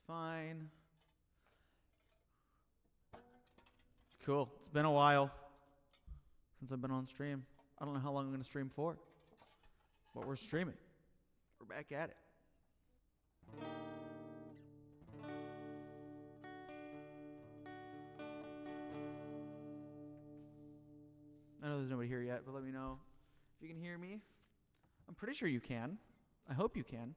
fine. Cool. It's been a while since I've been on stream. I don't know how long I'm going to stream for, but we're streaming. We're back at it. I know there's nobody here yet, but let me know if you can hear me. I'm pretty sure you can. I hope you can.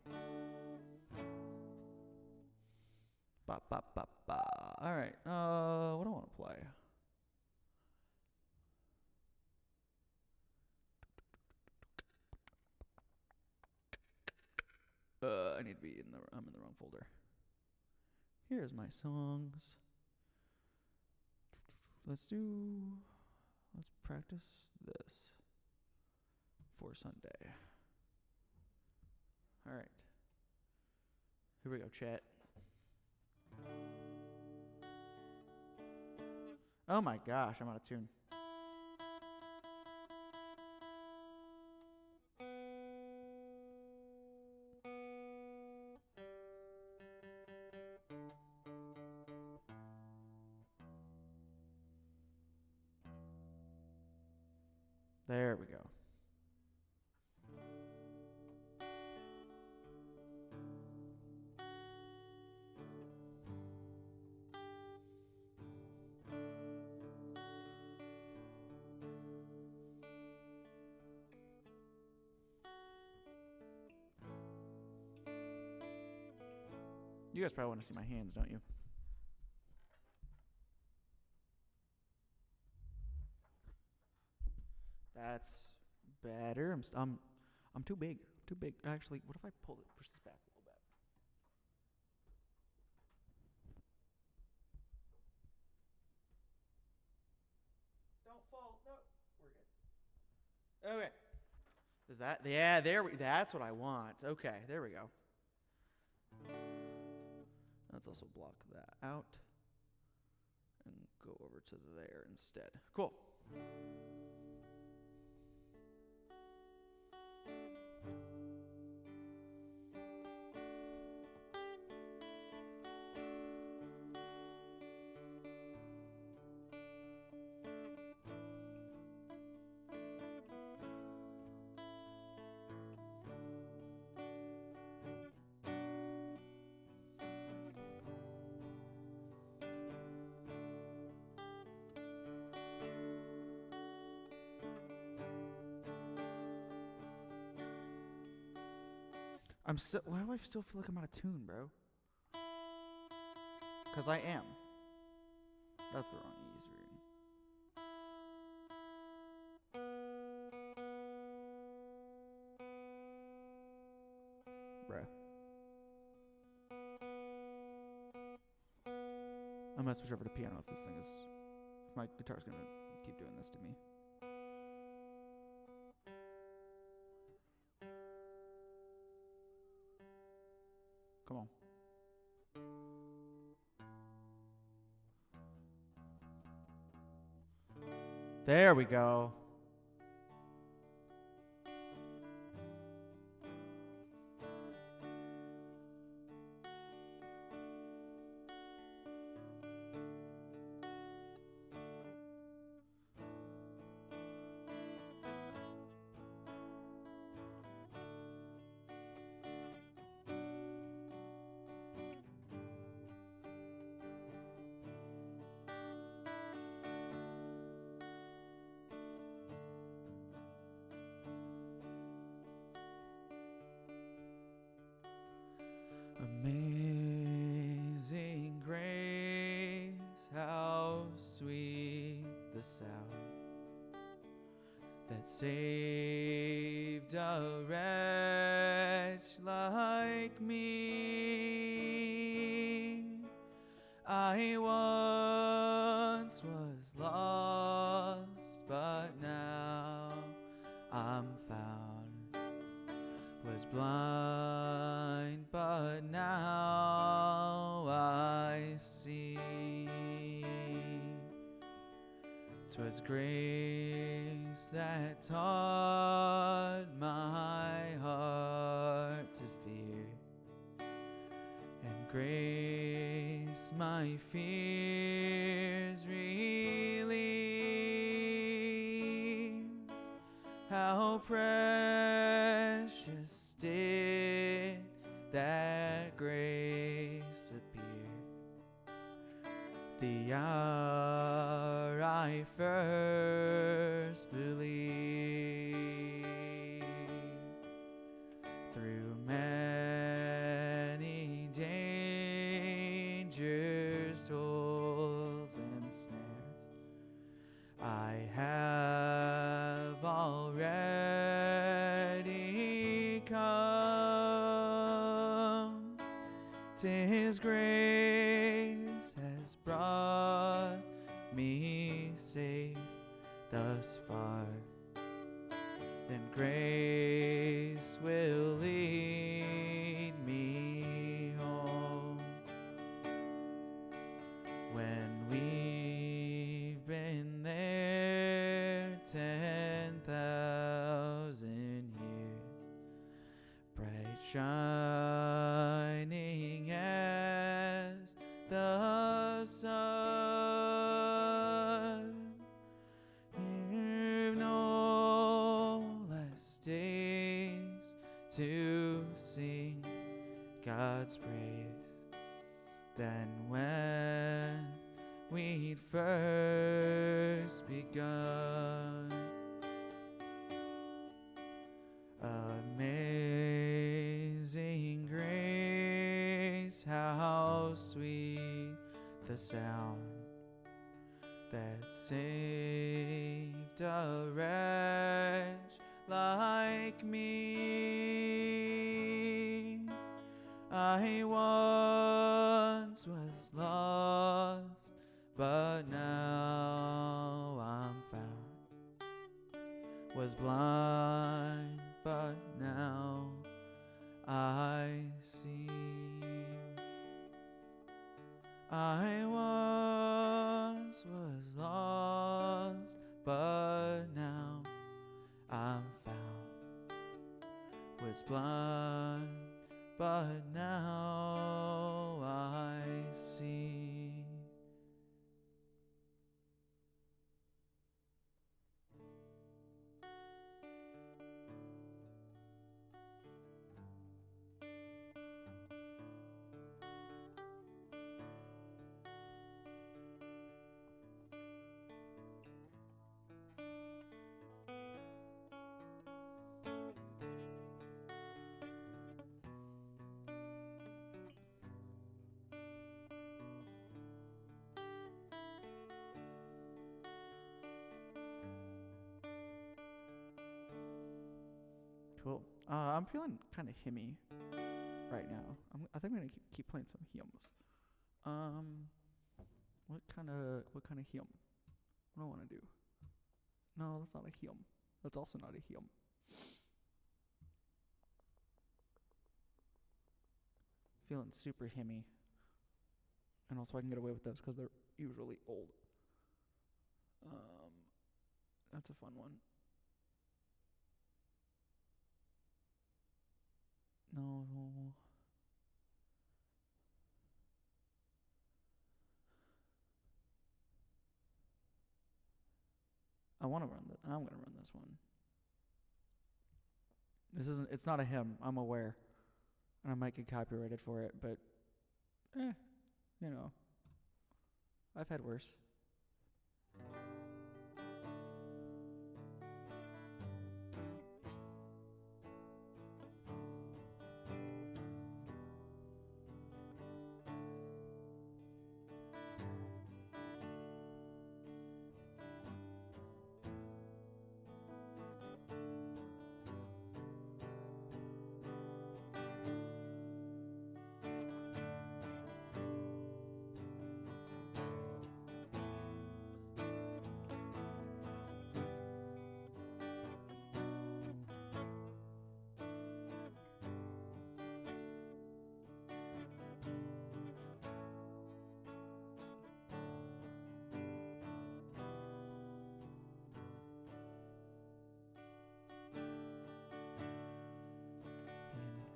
Ba, ba, ba, ba. All right. What do I want to play? I need to be I'm in the wrong folder. Here's my songs. Let's practice this for Sunday. All right. Here we go, chat. Oh my gosh, I'm out of tune. There we go. You guys probably want to see my hands, don't you? That's better. I'm too big. Too big. Actually, what if I pull push this back a little bit? Don't fall. No, we're good. Okay. Is that? Yeah, that's what I want. Okay, there we go. Let's also block that out and go over to there instead. Cool. Why do I still feel like I'm out of tune, bro? Because I am. That's the wrong ease reading. Bruh. I'm gonna switch over to piano if if my guitar's gonna keep doing this to me. Come on. There we go. Amazing grace, how sweet the sound that saved a wretch like me. I once was lost, but now I'm found. Was blind, but now I see. 'Twas grace that taught my heart to fear, and grace my fears relieves. How precious did that grace appear the hour I first believed. Through many dangers, toils, and snares, I have already come. 'Tis grace has brought me safe thus far, and grace will lead me home. When we've been there 10,000 years, bright shining as the sun, you've no less days to sing God's praise than when we'd first begun. Amazing grace, how sweet the sound that saved a wretch like me. I once was lost, but now I'm found. Was blind, but now I see. I once was lost, but now I'm found. Was blind, but now I see. Cool. I'm feeling kind of hymny right now. I think I'm gonna keep playing some hymns. What kind of hymn? What do I want to do? No, that's not a hymn. That's also not a hymn. Feeling super hymny, and also I can get away with those because they're usually old. That's a fun one. No. I want to run that. I'm gonna run this one. It's not a hymn. I'm aware, and I might get copyrighted for it, but, you know, I've had worse.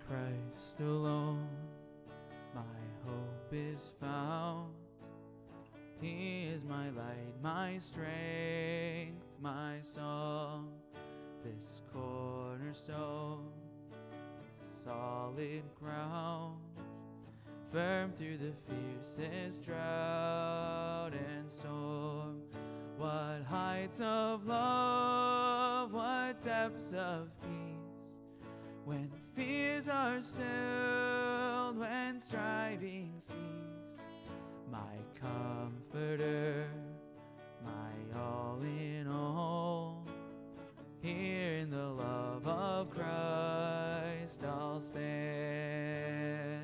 Christ alone, my is found. He is my light, my strength, my song, this cornerstone, this solid ground, firm through the fiercest drought and storm. What heights of love, what depths of peace, when fears are stilled, when striving cease. My comforter, my all in all, here in the love of Christ I'll stand.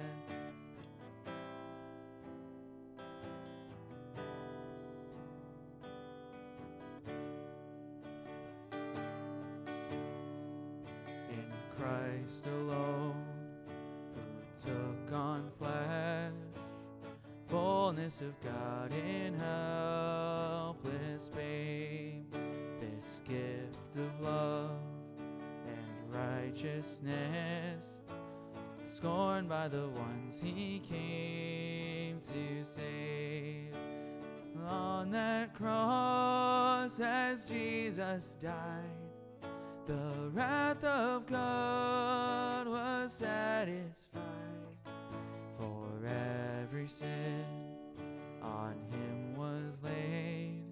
Christ alone, who took on flesh, fullness of God in helpless babe, this gift of love and righteousness, scorned by the ones he came to save. On that cross as Jesus died, the wrath of God was satisfied. For every sin on him was laid.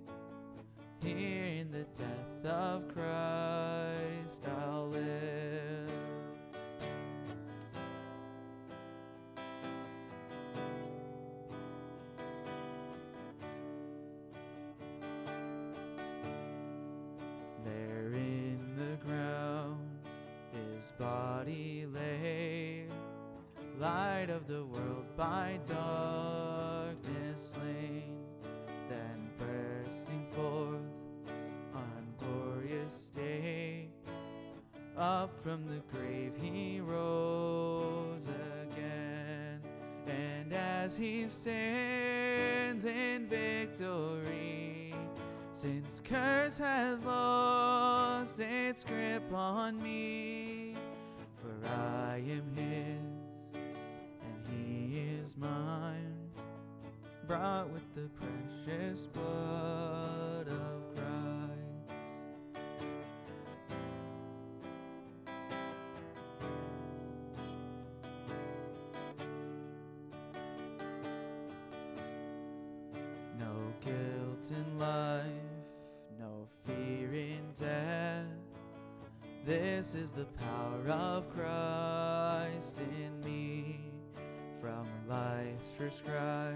Here in the death of Christ I'll live. There in the ground his body lay, light of the world by darkness slain, then bursting forth on glorious day, up from the grave he rose again. And as he stands in victory, since curse has lost its grip on me, for I am his and he is mine, brought with the precious blood of Christ. No guilt in life, no fear in death. This is the power of Christ in me. From life's first cry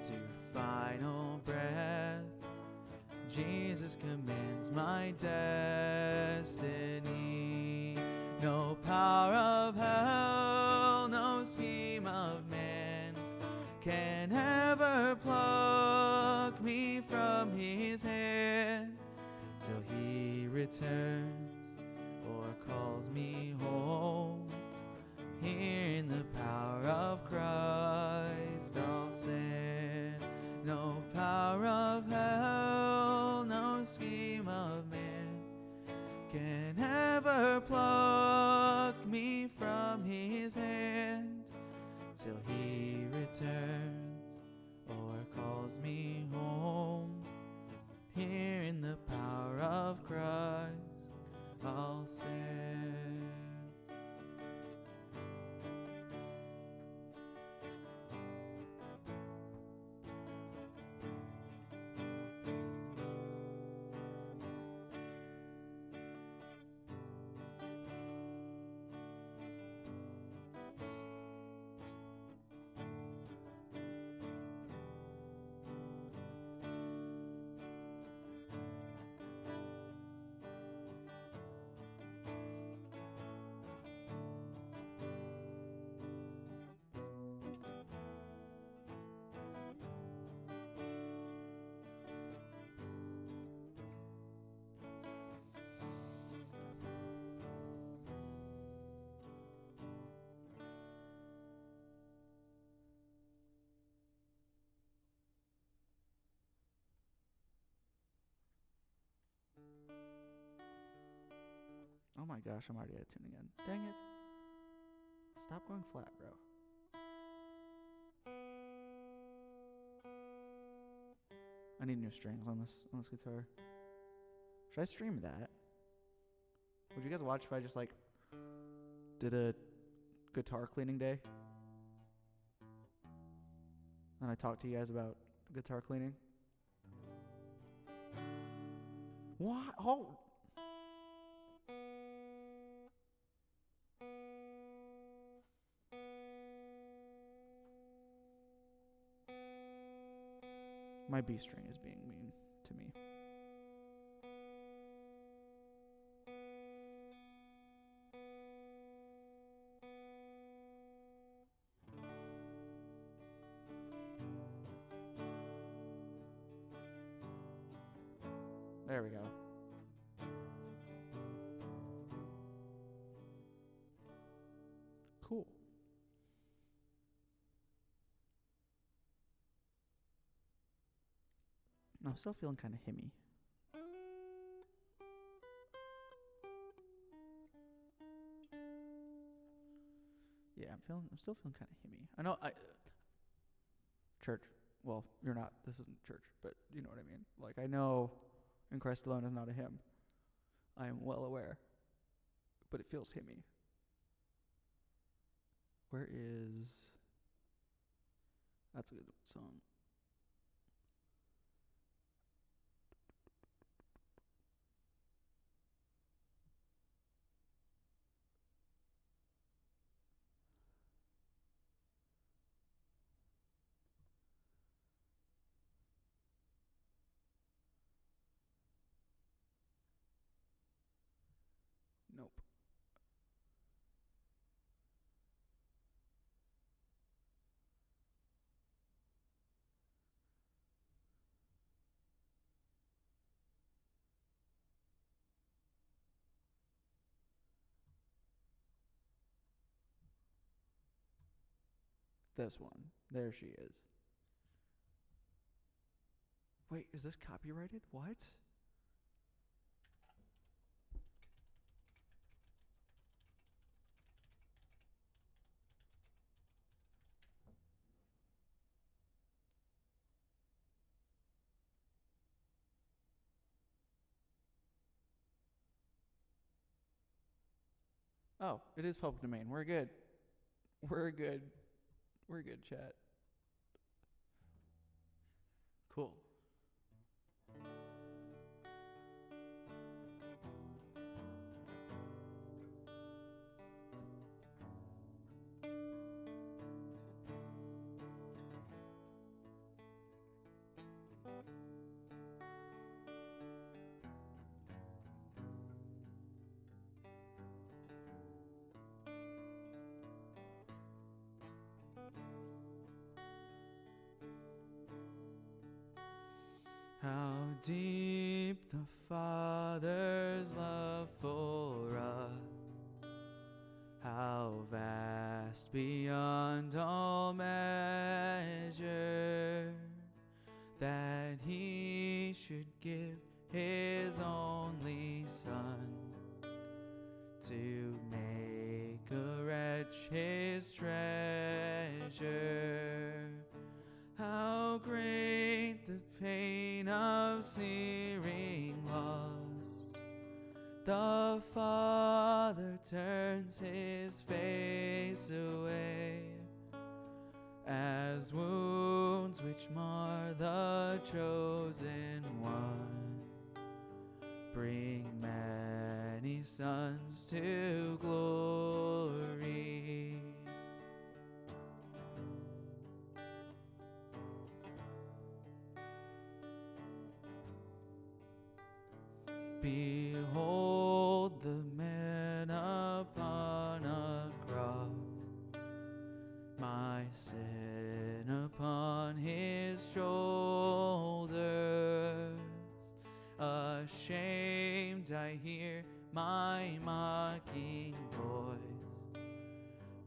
to final breath, Jesus commands my destiny. No power of hell, no scheme of man can ever pluck me from his hand, till he returns or calls me home. Here in the power of Christ I'll stand. No power of hell, no scheme of man can ever pluck me from his hand, till he returns or calls me home. Here in the power of Christ I'll stand. Oh my gosh, I'm already out of tune again. Dang it. Stop going flat, bro. I need new strings on this guitar. Should I stream that? Would you guys watch if I just like did a guitar cleaning day? And I talked to you guys about guitar cleaning? What? Oh. My B string is being mean to me. There we go. Cool. I'm still feeling kind of himmy. Yeah, I'm still feeling kind of himmy. I know church. Well, you're not. This isn't church, but you know what I mean. Like, I know In Christ Alone is not a hymn. I am well aware. But it feels himmy. Where is... That's a good song. Nope. This one. There she is. Wait, is this copyrighted? What? Oh, it is public domain. We're good. We're good. We're good, chat. Cool. How deep the Father's love for us, how vast beyond all measure, that He should give His only Son to make a wretch His treasure. How great the pain of searing loss! The Father turns His face away, as wounds which mar the chosen one bring many sons to glory. Behold the man upon a cross, my sin upon His shoulders. Ashamed I hear my mocking voice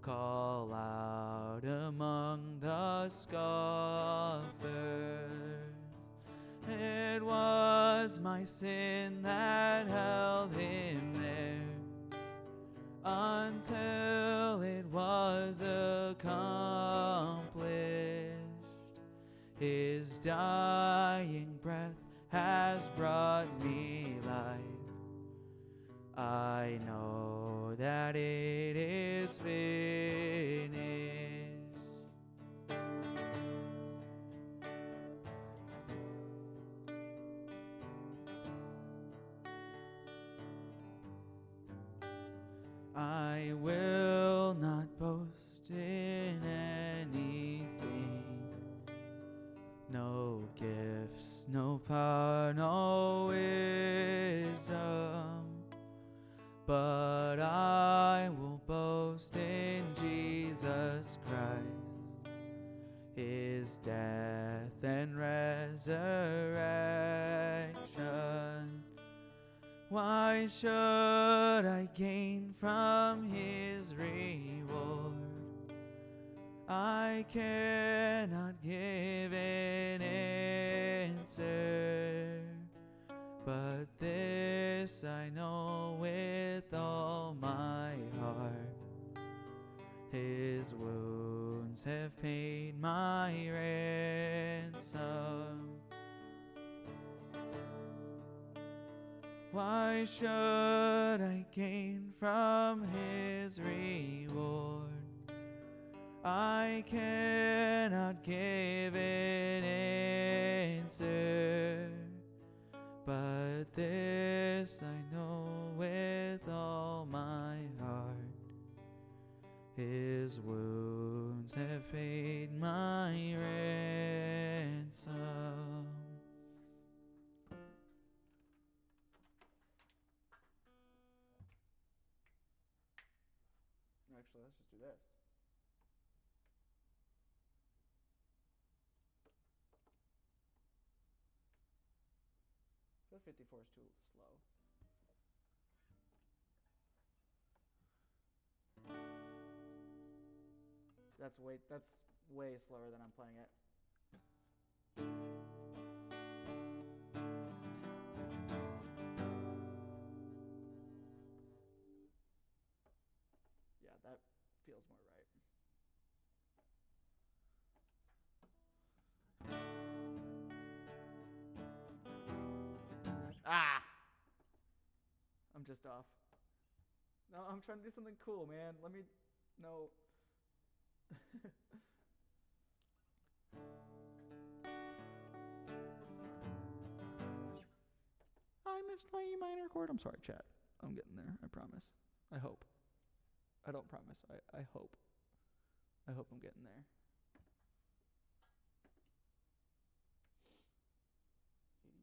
call out among the scoffers. It was my sin that held Him there until it was accomplished. His dying breath has brought me life. I know that it is finished. I will not boast in anything, no gifts, no power, no wisdom, but I will boast in Jesus Christ, his death and resurrection. Why should I gain from his reward? I cannot give an answer, but this I know with all my heart. His wounds have paid my ransom. Why should I gain from his reward? I cannot give an answer, but this I know with all my heart. His wounds have paid my ransom. Actually, let's just do this. I feel 54 is too slow. That's way slower than I'm playing it. Yeah, that feels more right. Ah! I'm just off. No, I'm trying to do something cool, man. Let me... No. I missed my E minor chord. I'm sorry, chat. I'm getting there. I promise. I hope. I don't promise. I hope. I hope I'm getting there. 83.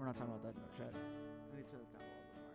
We're not talking about that in our chat. I need to turn this down a little bit more.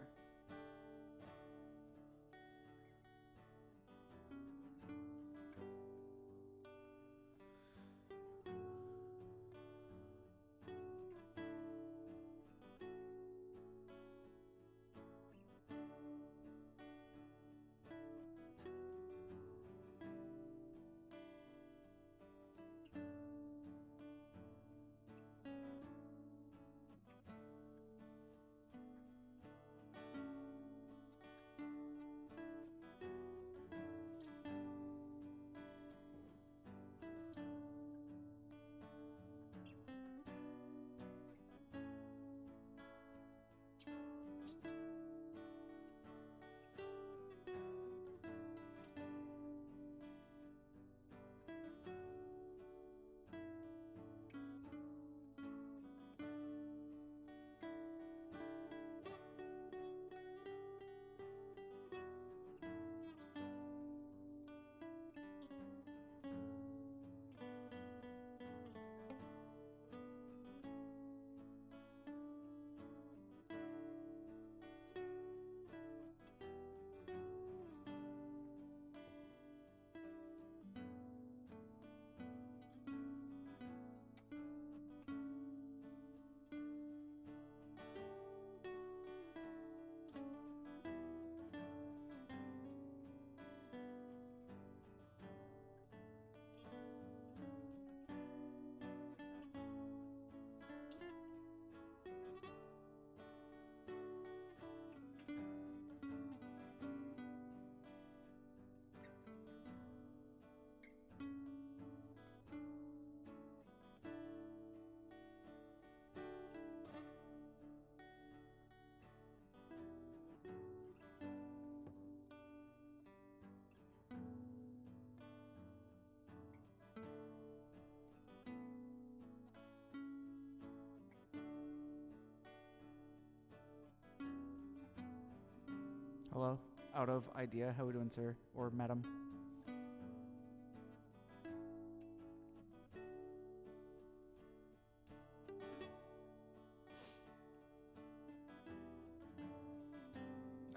Hello? Out of idea. How we doing, sir? Or madam?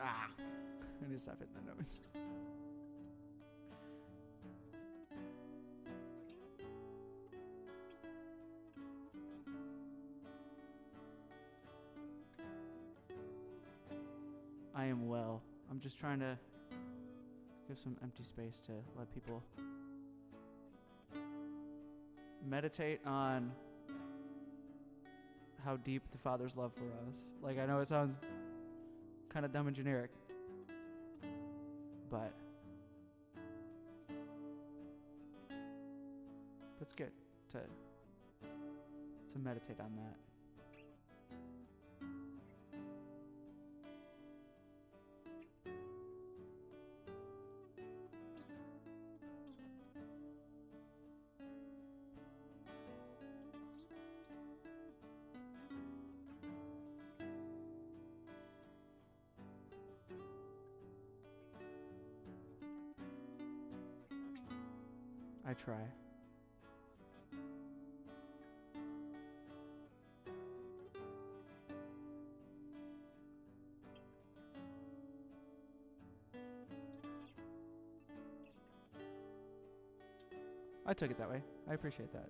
Ah! I need to stop hitting the note. I am well. I'm just trying to give some empty space to let people meditate on how deep the Father's love for us. Like, I know it sounds kind of dumb and generic, but it's good to meditate on that. I try. I took it that way. I appreciate that.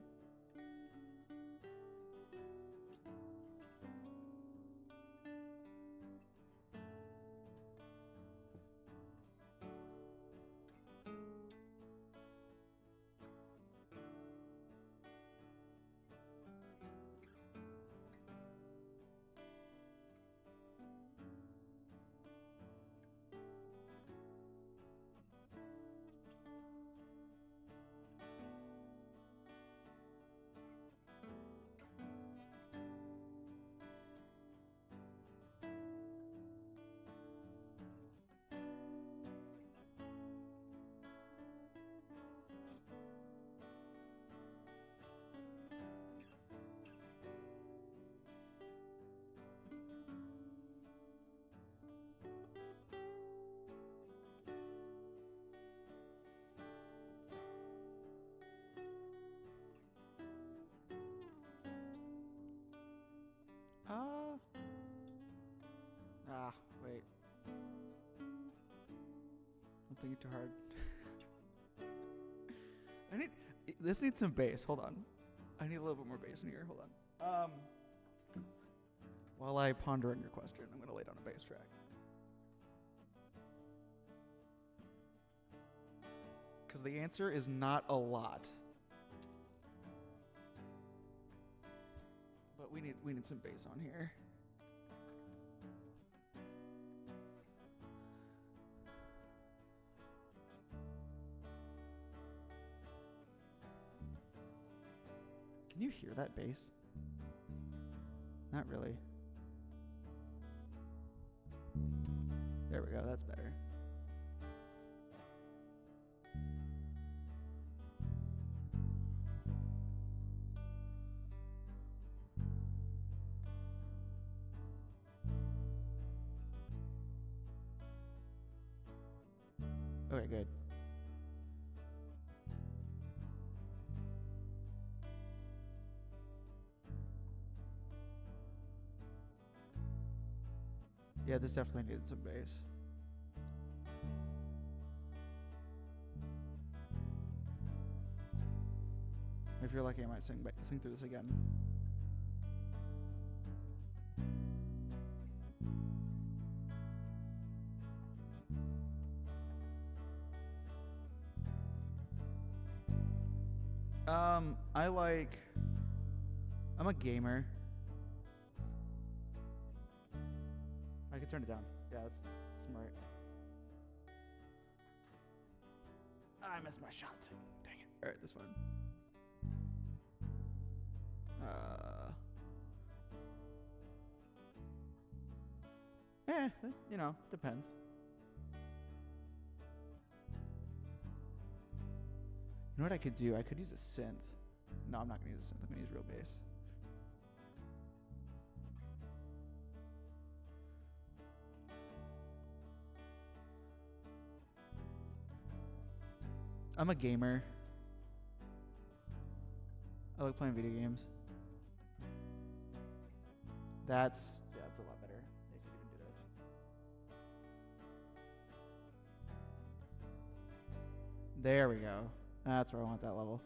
thinking too hard. This needs some bass. Hold on. I need a little bit more bass in here. Hold on. While I ponder on your question, I'm gonna lay down a bass track. Because the answer is not a lot. But we need some bass on here. Can you hear that bass? Not really. There we go, that's better. Okay, good. Yeah, this definitely needed some bass. If you're lucky, I might sing through this again. I'm a gamer. I could turn it down. Yeah, that's smart. I missed my shot too. Dang it. Alright, this one. You know, depends. You know what I could do? I could use a synth. No, I'm not going to use a synth. I'm going to use real bass. I'm a gamer. I like playing video games. That's a lot better. They could even do this. There we go. That's where I want that level.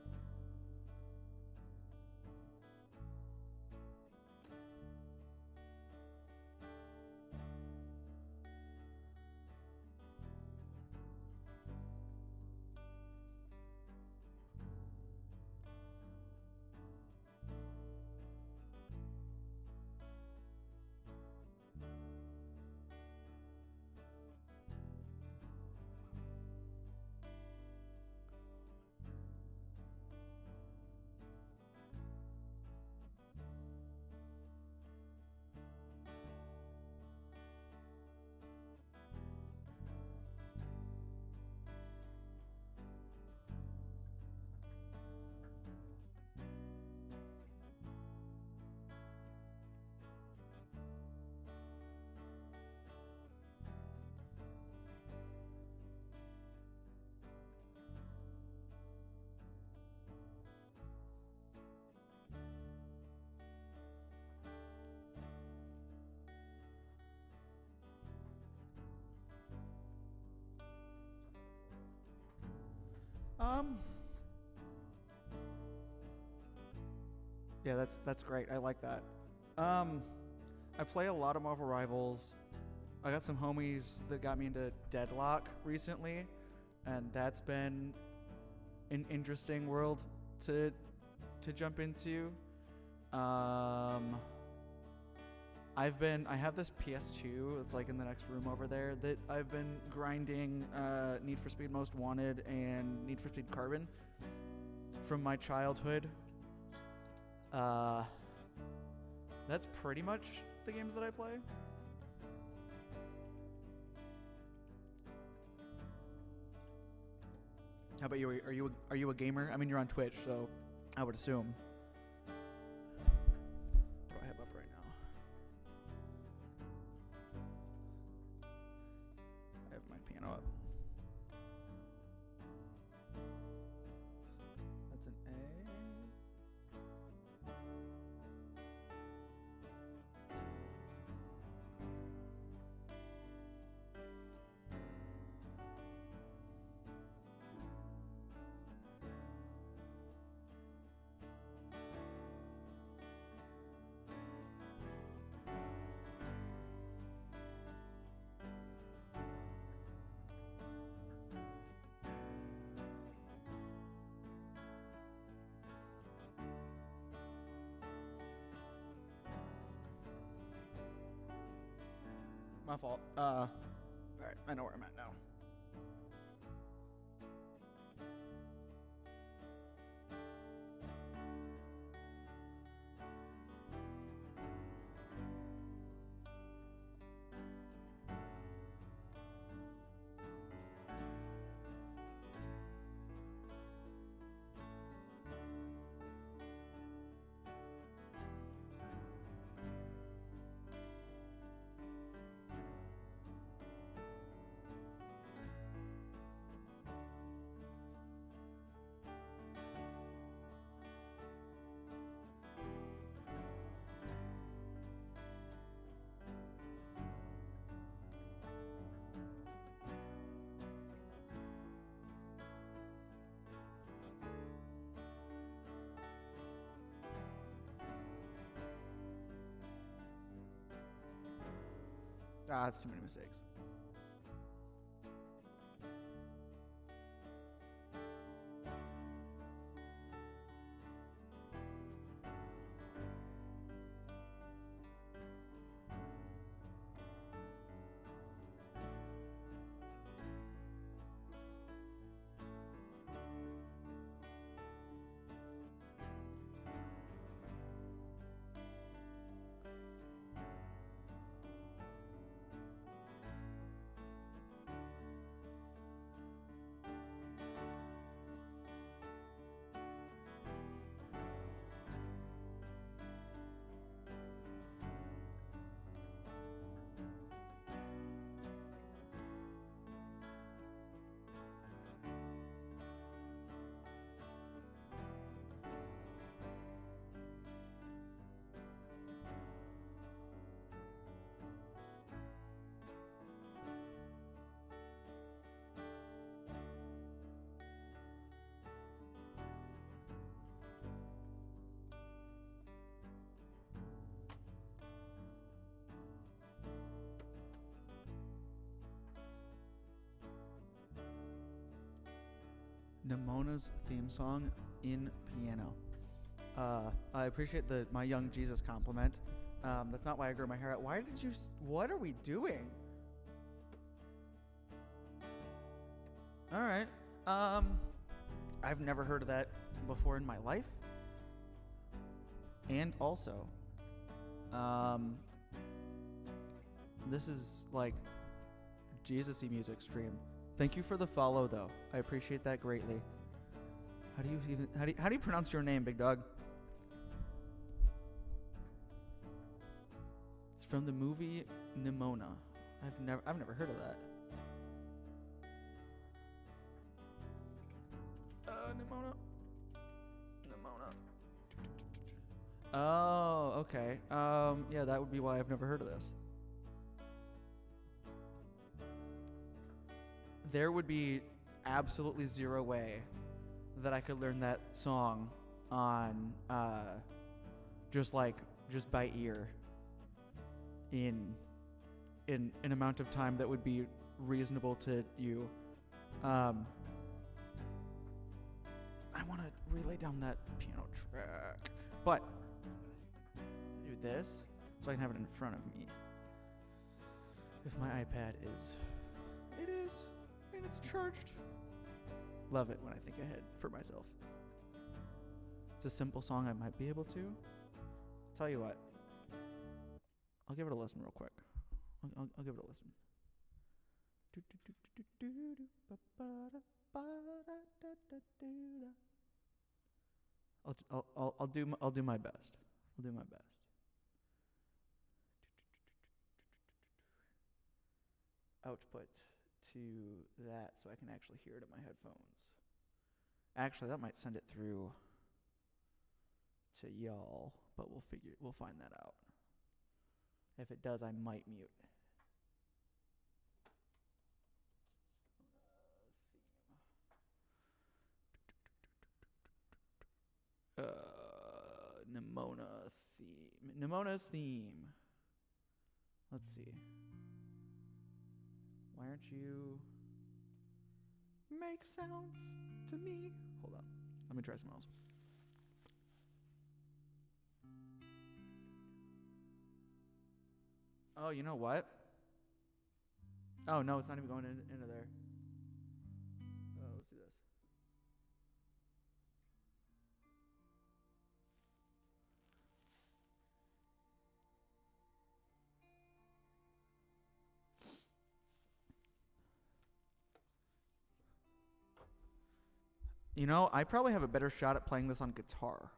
Yeah, that's great. I like that. I play a lot of Marvel Rivals. I got some homies that got me into Deadlock recently, and that's been an interesting world to jump into. I have this PS2 that's like in the next room over there that I've been grinding Need for Speed Most Wanted and Need for Speed Carbon from my childhood. That's pretty much the games that I play. How about you? Are you a gamer? I mean, you're on Twitch, so I would assume. What do I have up right now? I have my piano up. That's an A. My fault. All right, I know where I'm at now. That's too many mistakes. Nimona's theme song in piano. I appreciate my young Jesus compliment. That's not why I grew my hair out. Why did you... What are we doing? All right. I've never heard of that before in my life. And also, this is like Jesus-y music stream. Thank you for the follow, though. I appreciate that greatly. How do you pronounce your name, big dog? It's from the movie Nimona. I've never heard of that. Nimona. Oh, okay. Yeah, that would be why I've never heard of this. There would be absolutely zero way that I could learn that song on just by ear in an amount of time that would be reasonable to you. I want to relay down that piano track, but do this so I can have it in front of me. If my iPad is, it is. And it's charged. Love it when I think ahead for myself. It's a simple song I might be able to. Tell you what. I'll give it a listen real quick. I'll give it a listen. I'll do my best. I'll do my best. Output to that so I can actually hear it in my headphones. Actually, that might send it through to y'all, but we'll find that out. If it does, I might mute. Nimona's theme. Let's see. Why aren't you make sounds to me? Hold on. Let me try something else. Oh, you know what? Oh, no, it's not even going into there. Let's do this. You know, I probably have a better shot at playing this on guitar.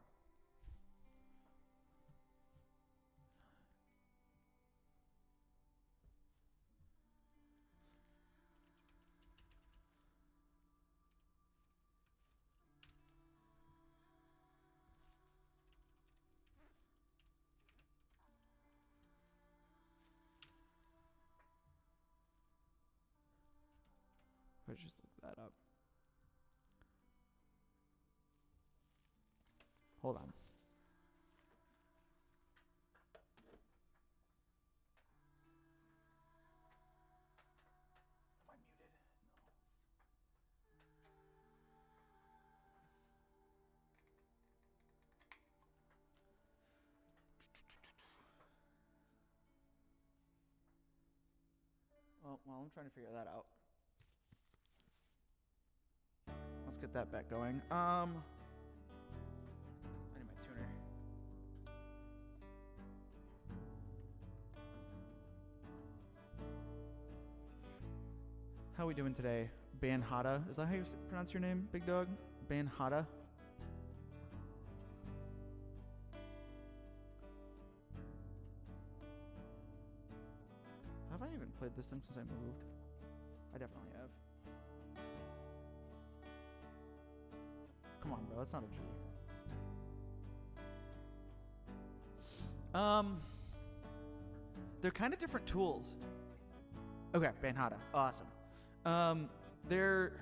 Let's just look that up. Hold on. Am I muted? No. Well, I'm trying to figure that out. Let's get that back going. I need my tuner. How are we doing today? Banhada. Is that how you pronounce your name, Big Dog? Banhada? Have I even played this thing since I moved? I definitely have. Come on, bro. That's not a G. They're kind of different tools. Okay, Banhada. Awesome. They're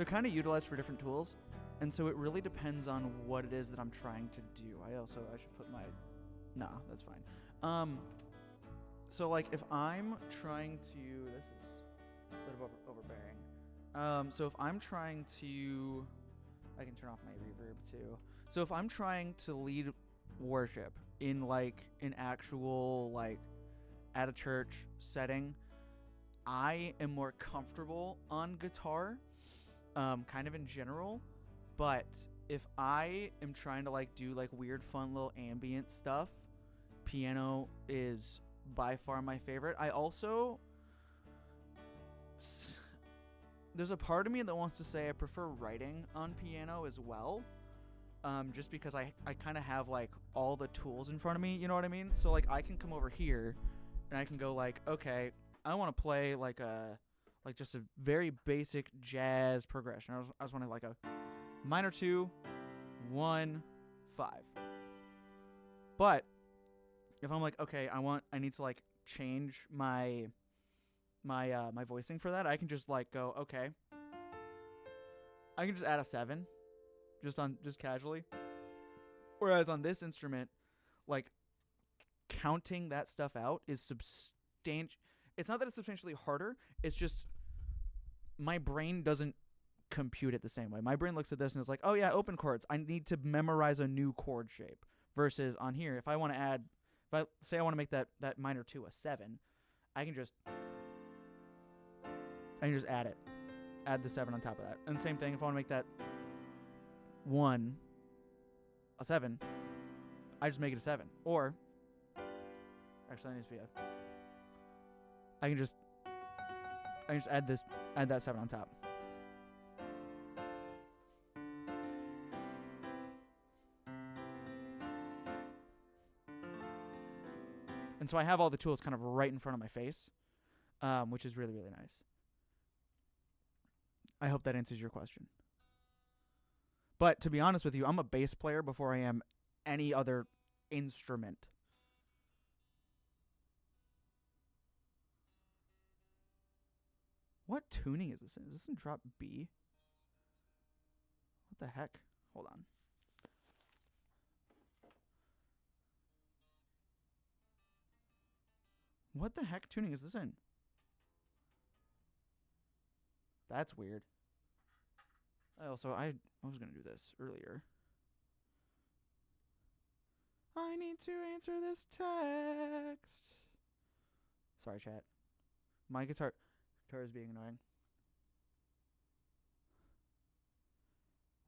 kind of utilized for different tools, and so it really depends on what it is that I'm trying to do. I should put my... Nah, that's fine. So like if I'm trying to... This is a bit of overbearing. So if I'm trying to... I can turn off my reverb too. So if I'm trying to lead worship in like an actual like at a church setting, I am more comfortable on guitar, kind of in general. But if I am trying to like do like weird fun little ambient stuff, piano is by far my favorite. I also... There's a part of me that wants to say I prefer writing on piano as well, just because I kind of have like all the tools in front of me, you know what I mean? So like I can come over here and I can go like, okay, I want to play like just a very basic jazz progression. I was wanting like a minor 2, 1, 5. But if I'm like, okay, I need to like change my voicing for that, I can just like go, okay, I can just add a 7 just casually. Whereas on this instrument, like counting that stuff out is substantial. It's not that it's substantially harder, it's just my brain doesn't compute it the same way. My brain looks at this and is like, oh yeah, open chords, I need to memorize a new chord shape. Versus on here, if I want to make that minor 2 a 7, I can just add the 7 on top of that. And same thing, if I want to make that 1 a 7, I just make it a 7. Or, actually, that needs to be I can just add that 7 on top. And so I have all the tools kind of right in front of my face, which is really, really nice. I hope that answers your question. But to be honest with you, I'm a bass player before I am any other instrument. What tuning is this in? Is this in drop B? What the heck? Hold on. What the heck tuning is this in? That's weird. I was going to do this earlier. I need to answer this text. Sorry, chat. My guitar... Kara's being annoying.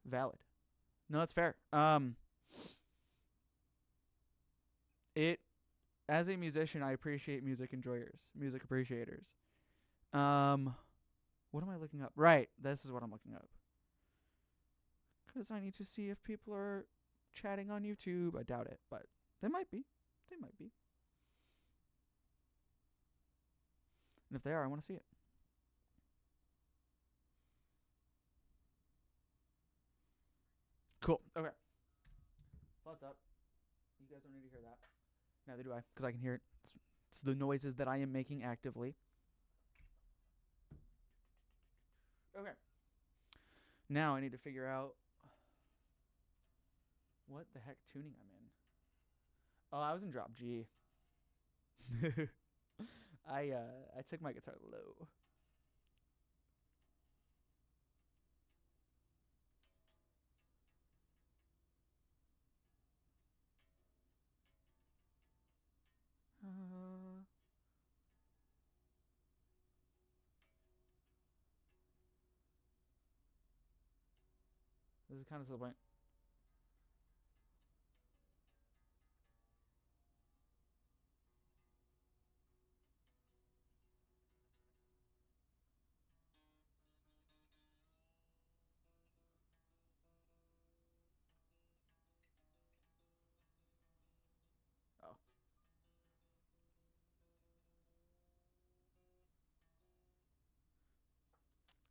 Valid. No, that's fair. It as a musician, I appreciate music enjoyers, music appreciators. Um, what am I looking up? Right, this is what I'm looking up. Because I need to see if people are chatting on YouTube. I doubt it, but they might be. They might be. And if they are, I want to see it. Cool. Okay. Slots up. You guys don't need to hear that. Neither do I, because I can hear it. It's the noises that I am making actively. Okay. Now I need to figure out what the heck tuning I'm in. Oh, I was in drop G. I took my guitar low. This is kind of to the point. Oh.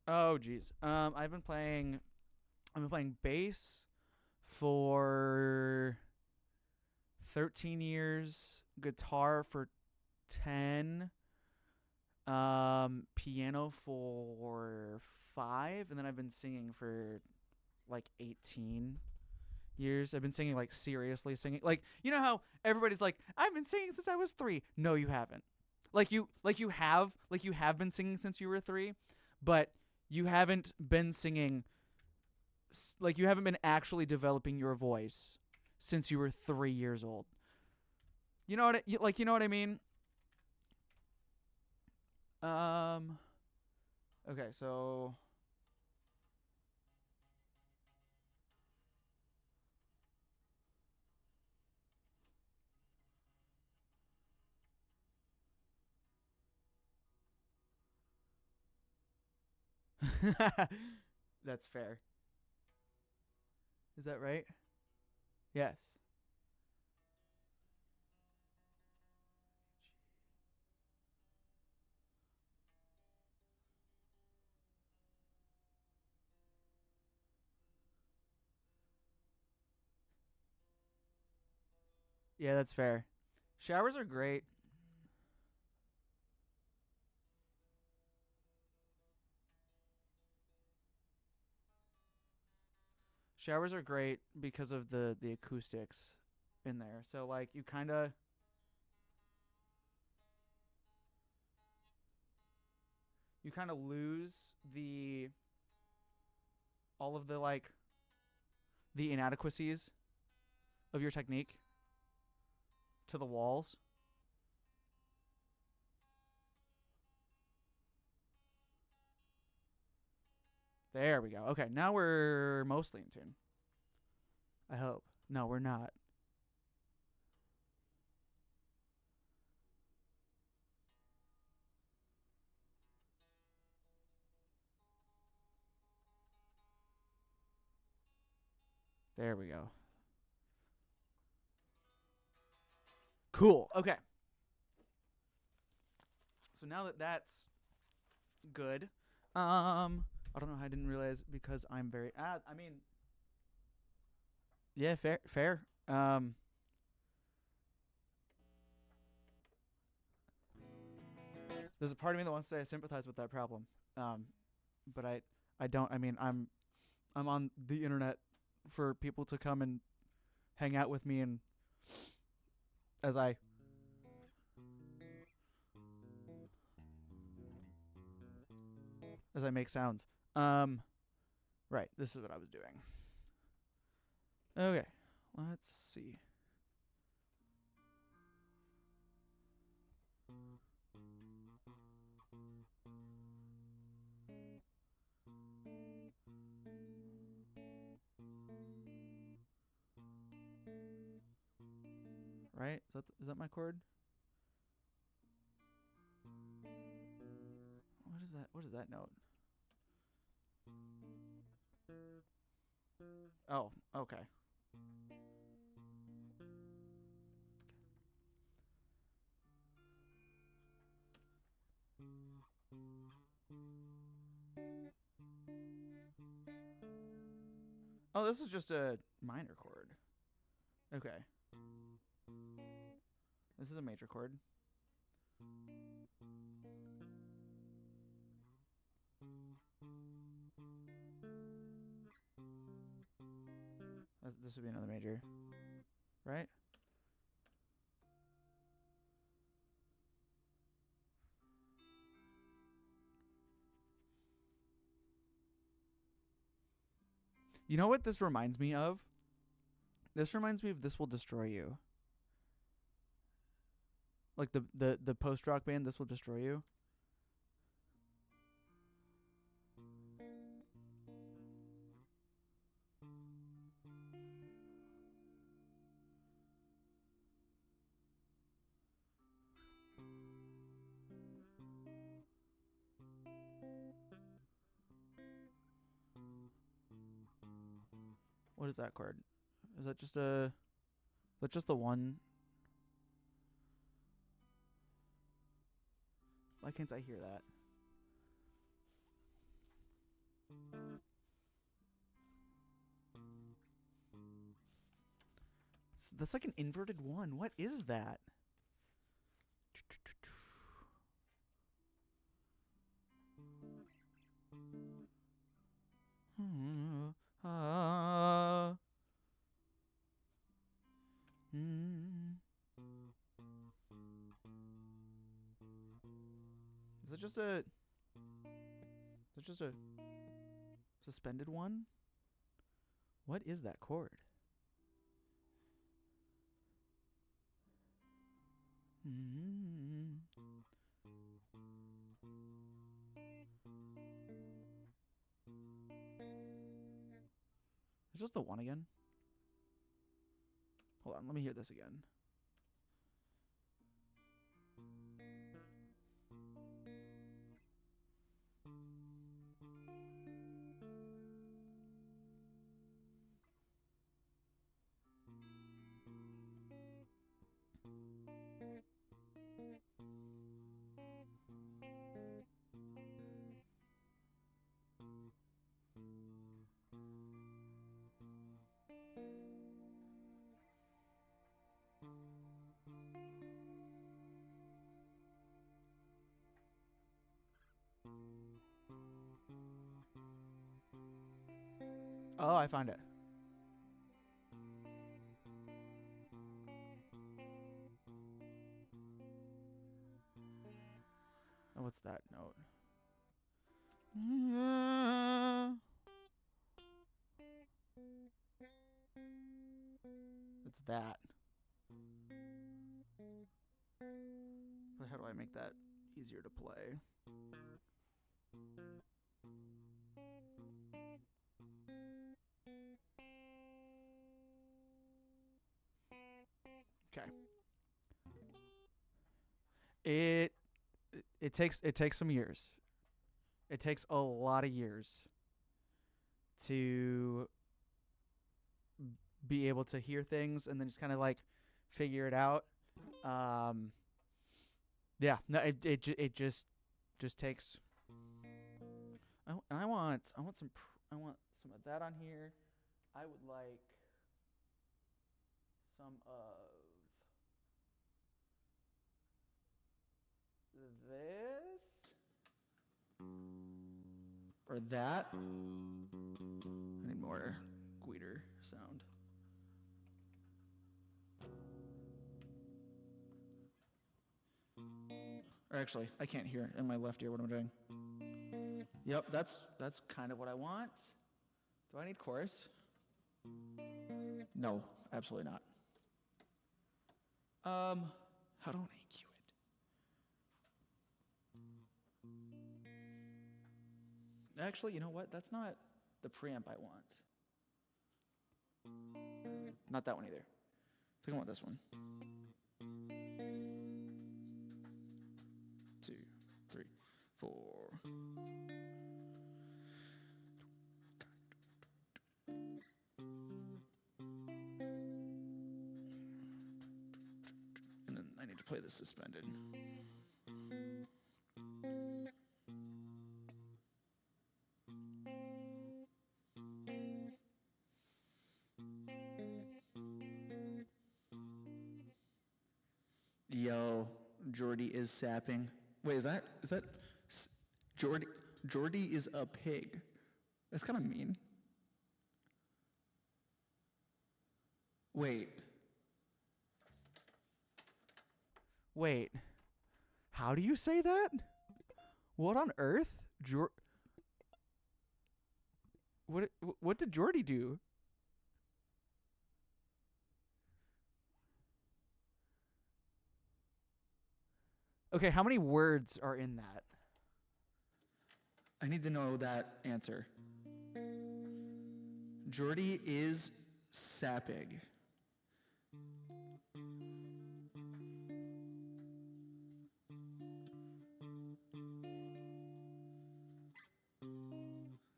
Oh, geez. I've been playing bass for 13 years, guitar for 10, piano for 5, and then I've been singing for like 18 years. I've been singing, like, seriously singing. Like, you know how everybody's like, I've been singing since I was 3. No, you haven't. You have been singing since you were 3, but you haven't been singing, like, you haven't been actually developing your voice since you were 3 years old. You know what I mean? Okay, so that's fair. Is that right? Yes. Yeah, that's fair. Showers are great. Showers are great because of the acoustics in there. So, like, you kind of lose the all of the, like, the inadequacies of your technique to the walls. There we go. Okay, now we're mostly in tune. I hope. No, we're not. There we go. Cool. Okay. So now that that's good, I don't know how I didn't realize, because I'm very. I mean, yeah, fair, fair. There's a part of me that wants to say I sympathize with that problem, um, but I don't. I mean, I'm on the internet for people to come and hang out with me, and as I make sounds. Right. This is what I was doing. Okay. Let's see. right? Is that my chord? What is that? What is that note? Oh, okay. Oh, this is just a minor chord. Okay. This is a major chord. This would be another major, right? You know what this reminds me of? This reminds me of This Will Destroy You. Like the post-rock band This Will Destroy You. What is that chord? Is that just a... Is that just the one? Why can't I hear that? That's like an inverted one. What is that? Is it just a... Is it just a suspended one? What is that chord? It's just the one again. Hold on, let me hear this again. Oh, I found it. Oh, what's that note? It's that. But how do I make that easier to play? Okay. It takes some years. It takes a lot of years to be able to hear things and then just kind of like figure it out. Yeah, no, it just takes. I want some of that on here. I would like some of this or that. I need more Guitar sound. Or actually, I can't hear in my left ear what I'm doing. Yep, that's kind of what I want. Do I need chorus? No, absolutely not. How do I EQ it? Actually, you know what? That's not the preamp I want. Not that one either. I think I want this one. I need to play this suspended. Yo, Jordy is sapping. Wait, is that Jordy? Jordy is a pig. That's kind of mean. Wait. Wait. How do you say that? What on earth? What did Jordy do? Okay, how many words are in that? I need to know that answer. Jordy is sapping.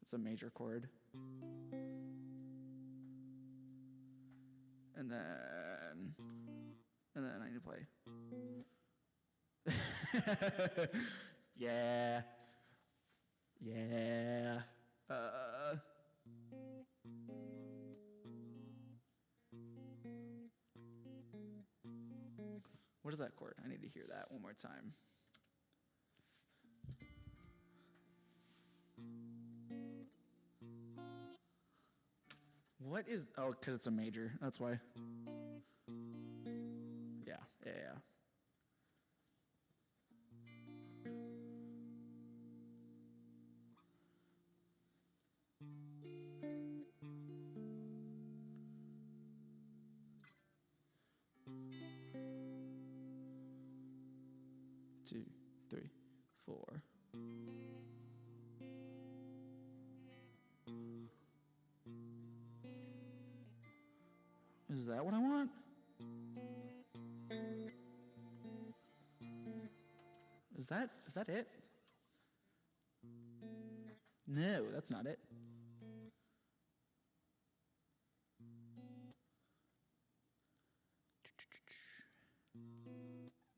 It's a major chord. And then I need to play. Yeah. Yeah. What is that chord? I need to hear that one more time. What is... Oh, because it's a major. That's why. Yeah. Two, three, four. Is that what I want? Is that it? No, that's not it.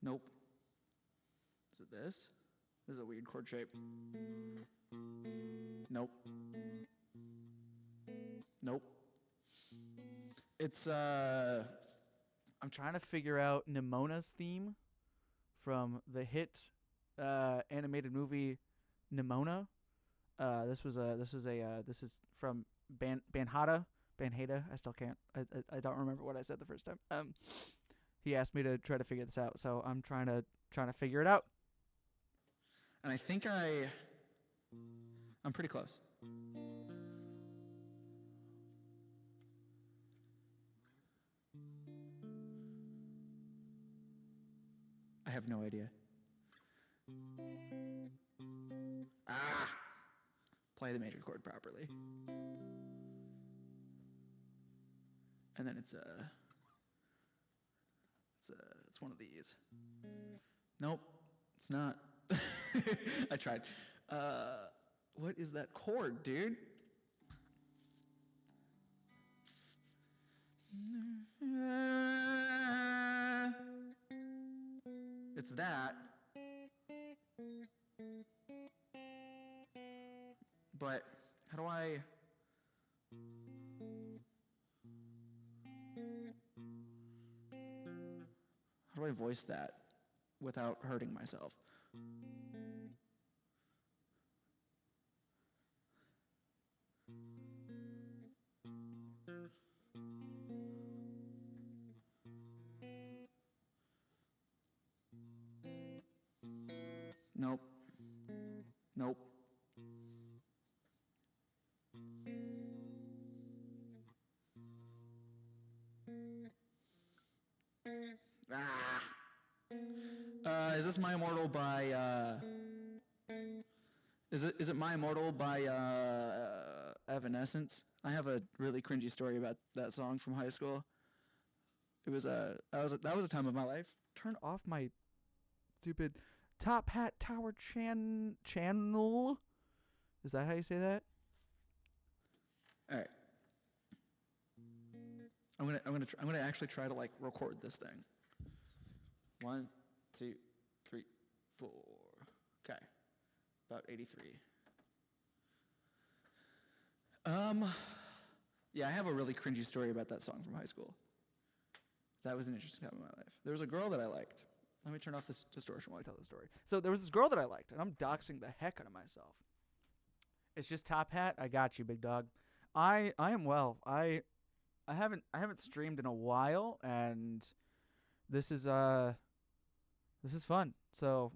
Nope. Is it this? This is a weird chord shape. Nope. Nope. It's I'm trying to figure out Nimona's theme from the hit animated movie Nimona. This is from Banhada. I still can't. I don't remember what I said the first time. He asked me to try to figure this out, so I'm trying to figure it out. And I think I'm pretty close. I have no idea. Play the major chord properly. And then it's one of these. Nope, it's not. I tried. What is that chord, dude? It's that. But how do I voice that without hurting myself? Nope. Nope. Is this My Immortal by Is it My Immortal by Evanescence? I have a really cringy story about that song from high school. It was that was a time of my life. Turn off my stupid Top Hat Tower channel. Is that how you say that? All right. I'm gonna actually try to like record this thing. 1, 2, 3, 4. Okay. About 83. Yeah, I have a really cringy story about that song from high school. That was an interesting time in my life. There was a girl that I liked. Let me turn off this distortion while I tell the story. So there was this girl that I liked, and I'm doxing the heck out of myself. It's just Top Hat. I got you, big dog. I am well. I haven't streamed in a while, and this is fun. So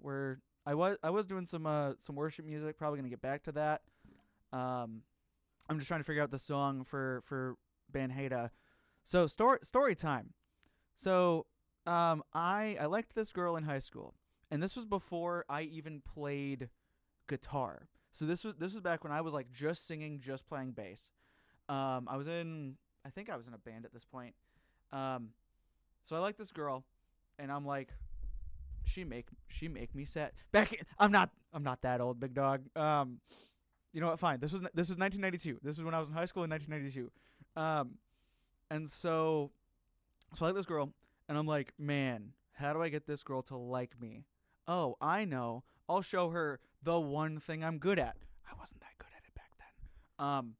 I was doing some worship music. Probably gonna get back to that. I'm just trying to figure out the song for Van Hada. So story time. So I liked this girl in high school, and this was before I even played guitar. So this was back when I was like just singing, just playing bass. I think I was in a band at this point. So I like this girl, and I'm like, she make me sad. I'm not that old, big dog. You know what? Fine. This was 1992. This was when I was in high school in 1992. And so I like this girl, and I'm like, man, how do I get this girl to like me? Oh, I know. I'll show her the one thing I'm good at. I wasn't that good at it back then.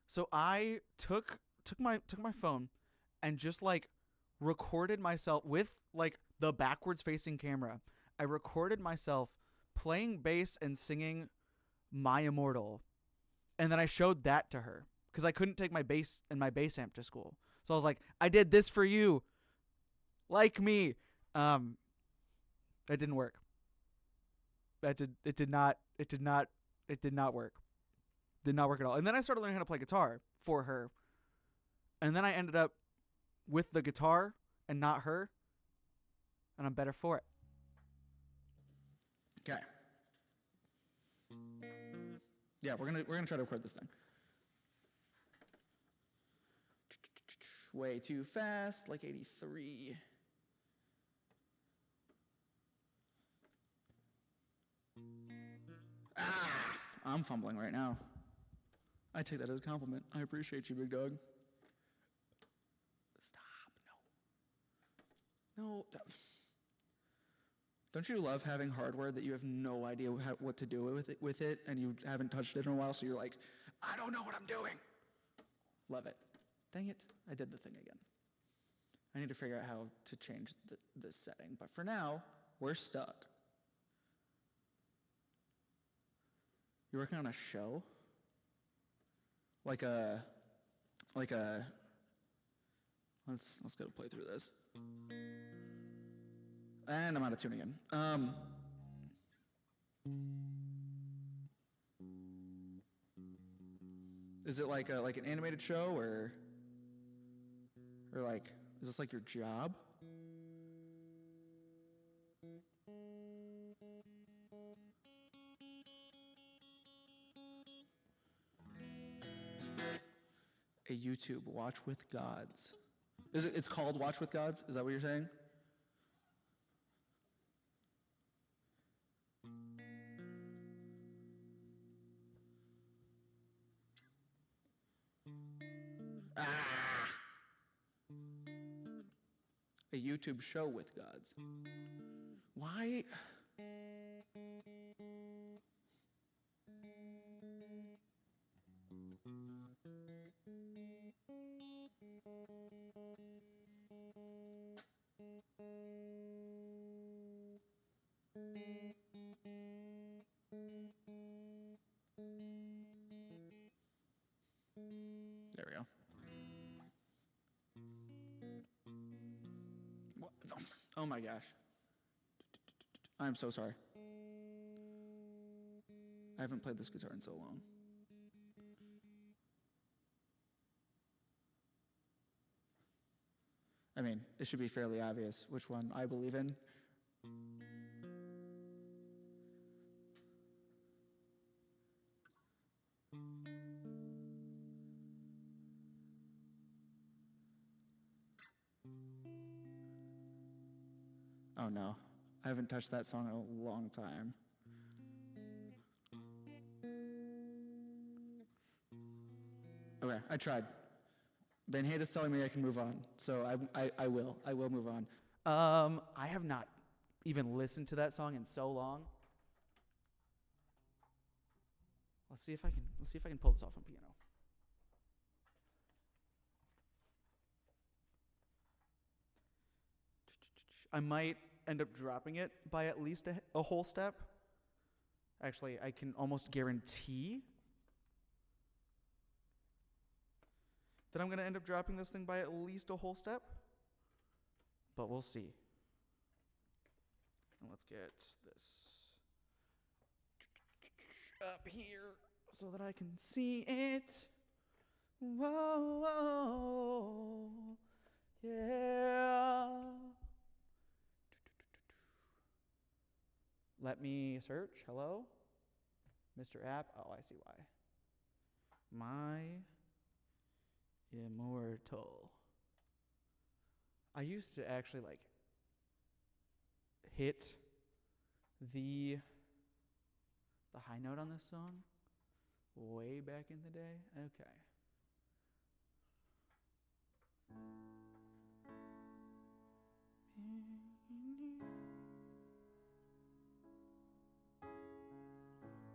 So I took my phone and just like recorded myself with like the backwards facing camera. I recorded myself playing bass and singing My Immortal, and then I showed that to her because I couldn't take my bass and my bass amp to school. So I was like, I did this for you, like me. That didn't work. It did not work. Did not work at all. And then I started learning how to play guitar for her, and then I ended up with the guitar and not her, and I'm better for it. Okay. Yeah, we're gonna try to record this thing. Way too fast, like 83. I'm fumbling right now. I take that as a compliment. I appreciate you, big dog. Stop. No. Don't you love having hardware that you have no idea what to do with it, and you haven't touched it in a while, so you're like, I don't know what I'm doing. Love it. Dang it. I did the thing again. I need to figure out how to change this setting. But for now, we're stuck. You're working on a show? Like a let's go play through this. And I'm out of tune again. Is it like an animated show or like is this like your job? A YouTube Watch with Gods. It's called Watch with Gods? Is that what you're saying? A YouTube show with gods. Why? There we go. What? Oh my gosh. I'm so sorry. I haven't played this guitar in so long. I mean, it should be fairly obvious which one I believe in. Oh no, I haven't touched that song in a long time. Okay, I tried. Van Hada's telling me I can move on, so I will. I will move on. I have not even listened to that song in so long. Let's see if I can pull this off on piano. I might end up dropping it by at least a whole step. Actually, I can almost guarantee that I'm going to end up dropping this thing by at least a whole step. But we'll see. And let's get this up here so that I can see it. Whoa, yeah. Let me search. Hello? Mr. App. Oh, I see why. My Immortal. I used to actually hit the high note on this song way back in the day. Okay.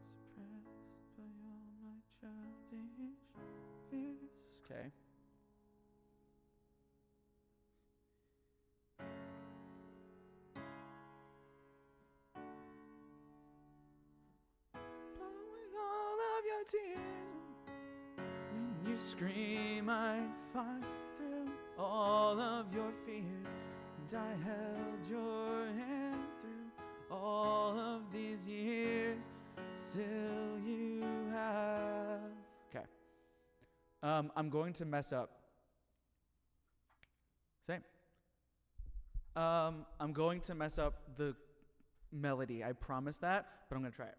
Suppressed by all my childish fears. Okay. Tears when you scream, I'd fight through all of your fears, and I held your hand through all of these years. Still you have. Okay. I'm going to mess up. Same. I'm going to mess up the melody. I promise that, but I'm going to try it.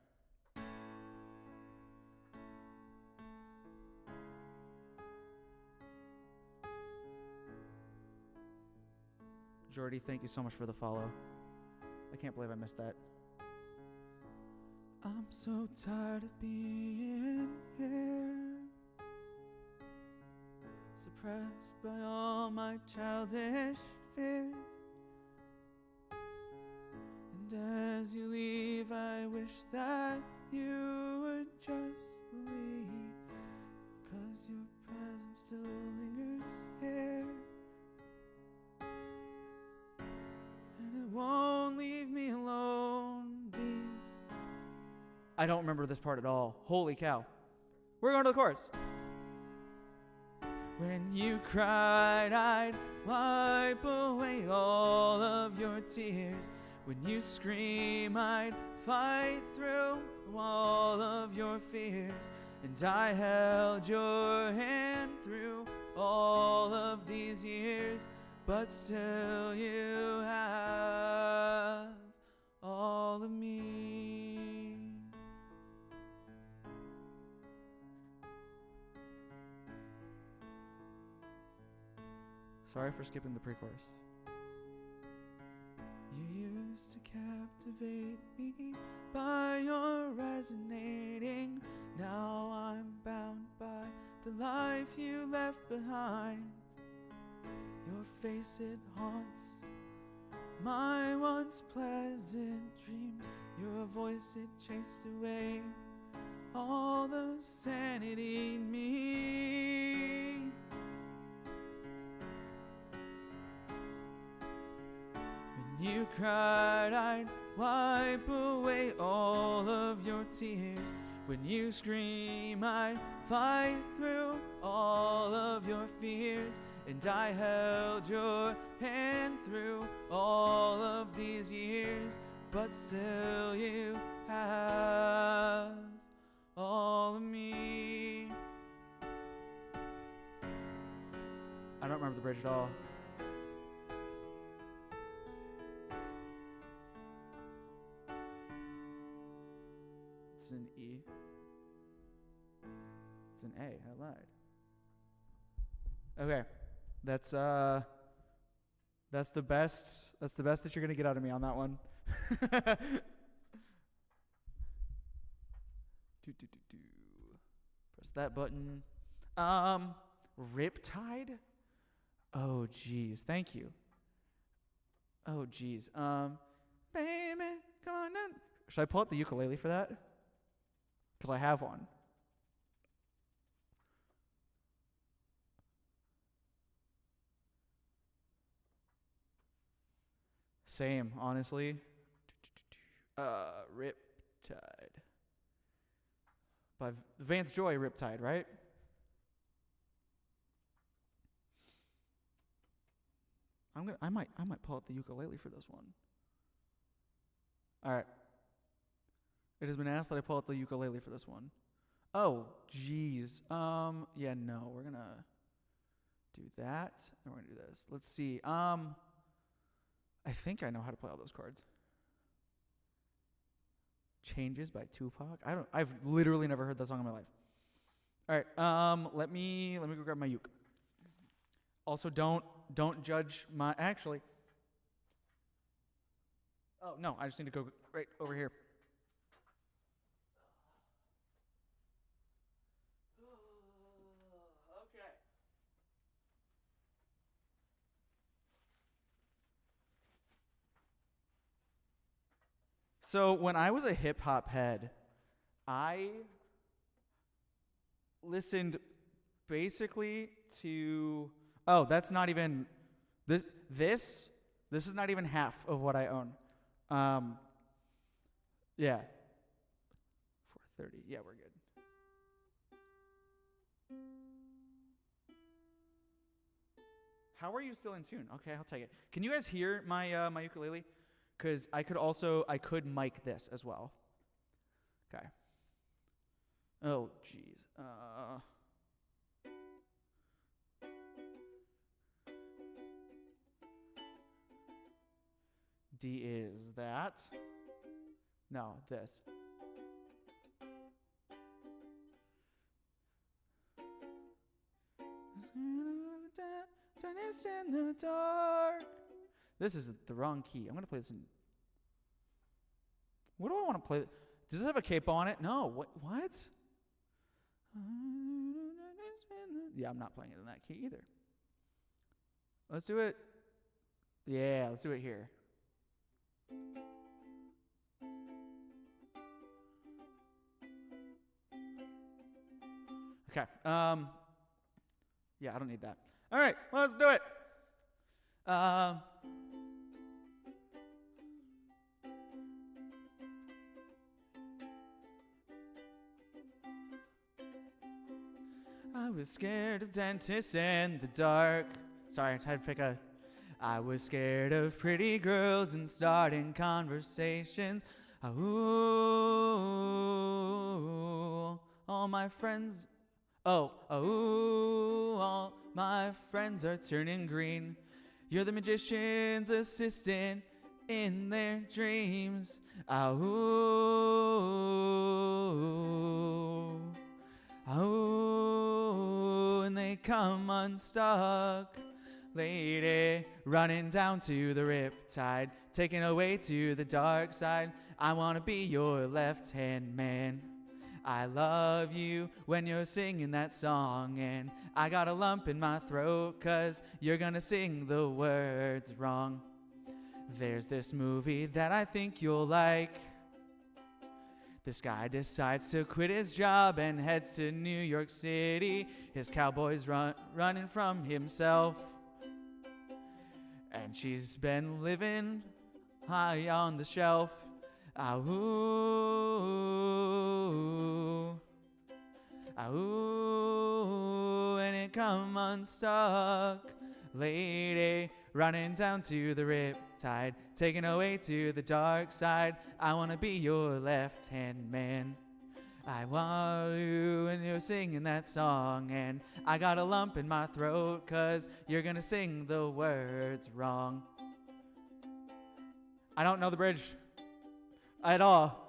Jordy, thank you so much for the follow. I can't believe I missed that. I'm so tired of being here, suppressed by all my childish fears. And as you leave, I wish that you would just leave, 'cause your presence still lingers here. Won't leave me alone. I don't remember this part at all. Holy cow. We're going to the chorus. When you cried, I'd wipe away all of your tears. When you scream, I'd fight through all of your fears. And I held your hand through all of these years. But still you have all of me. Sorry for skipping the pre-chorus. You used to captivate me by your resonating. Now I'm bound by the life you left behind. Your face, it haunts my once pleasant dreams. Your voice, it chased away all the sanity in me. When you cried, I'd wipe away all of your tears. When you scream, I'd fight through all of your fears. And I held your hand through all of these years. But still you have all of me. I don't remember the bridge at all. It's an E. It's an A. I lied. Okay. That's the best that you're gonna get out of me on that one. Press that button. Riptide? Oh geez, thank you. Oh geez. baby, come on down. Should I pull out the ukulele for that? Because I have one. Same, honestly. Riptide. By Vance Joy, Riptide, right? I might pull out the ukulele for this one. All right. It has been asked that I pull out the ukulele for this one. Oh, jeez. Yeah, no, we're gonna do that, and we're gonna do this. Let's see. I think I know how to play all those chords. Changes by Tupac. I've literally never heard that song in my life. All right. Let me go grab my uke. Also, don't judge my. Actually. Oh no, I just need to go right over here. Okay. So when I was a hip hop head, I listened basically to. Oh, that's not even this. This is not even half of what I own. Yeah. 4:30. Yeah, we're good. How are you still in tune? Okay, I'll take it. Can you guys hear my my ukulele? Because I could mic this as well. Okay. Oh, jeez. D is that. No, this. Dance in the dark. This is the wrong key. I'm gonna play this in. What do I want to play? Does this have a capo on it? No. What? Yeah, I'm not playing it in that key either. Let's do it. Yeah, let's do it here. Okay. Yeah, I don't need that. All right, well, let's do it. I was scared of dentists in the dark. Sorry, I had to pick a. I was scared of pretty girls and starting conversations. Ooh, all my friends. All my friends are turning green. You're the magician's assistant in their dreams. And they come unstuck. Lady, running down to the riptide, taken away to the dark side. I wanna be your left-hand man. I love you when you're singing that song, and I got a lump in my throat 'cause you're gonna sing the words wrong. There's this movie that I think you'll like. This guy decides to quit his job and heads to New York City. His cowboy's running from himself. And she's been living high on the shelf. And it come unstuck. Lady, running down to the riptide, taken away to the dark side. I wanna be your left-hand man. I want you when you're singing that song, and I got a lump in my throat 'cause you're gonna sing the words wrong. I don't know the bridge at all.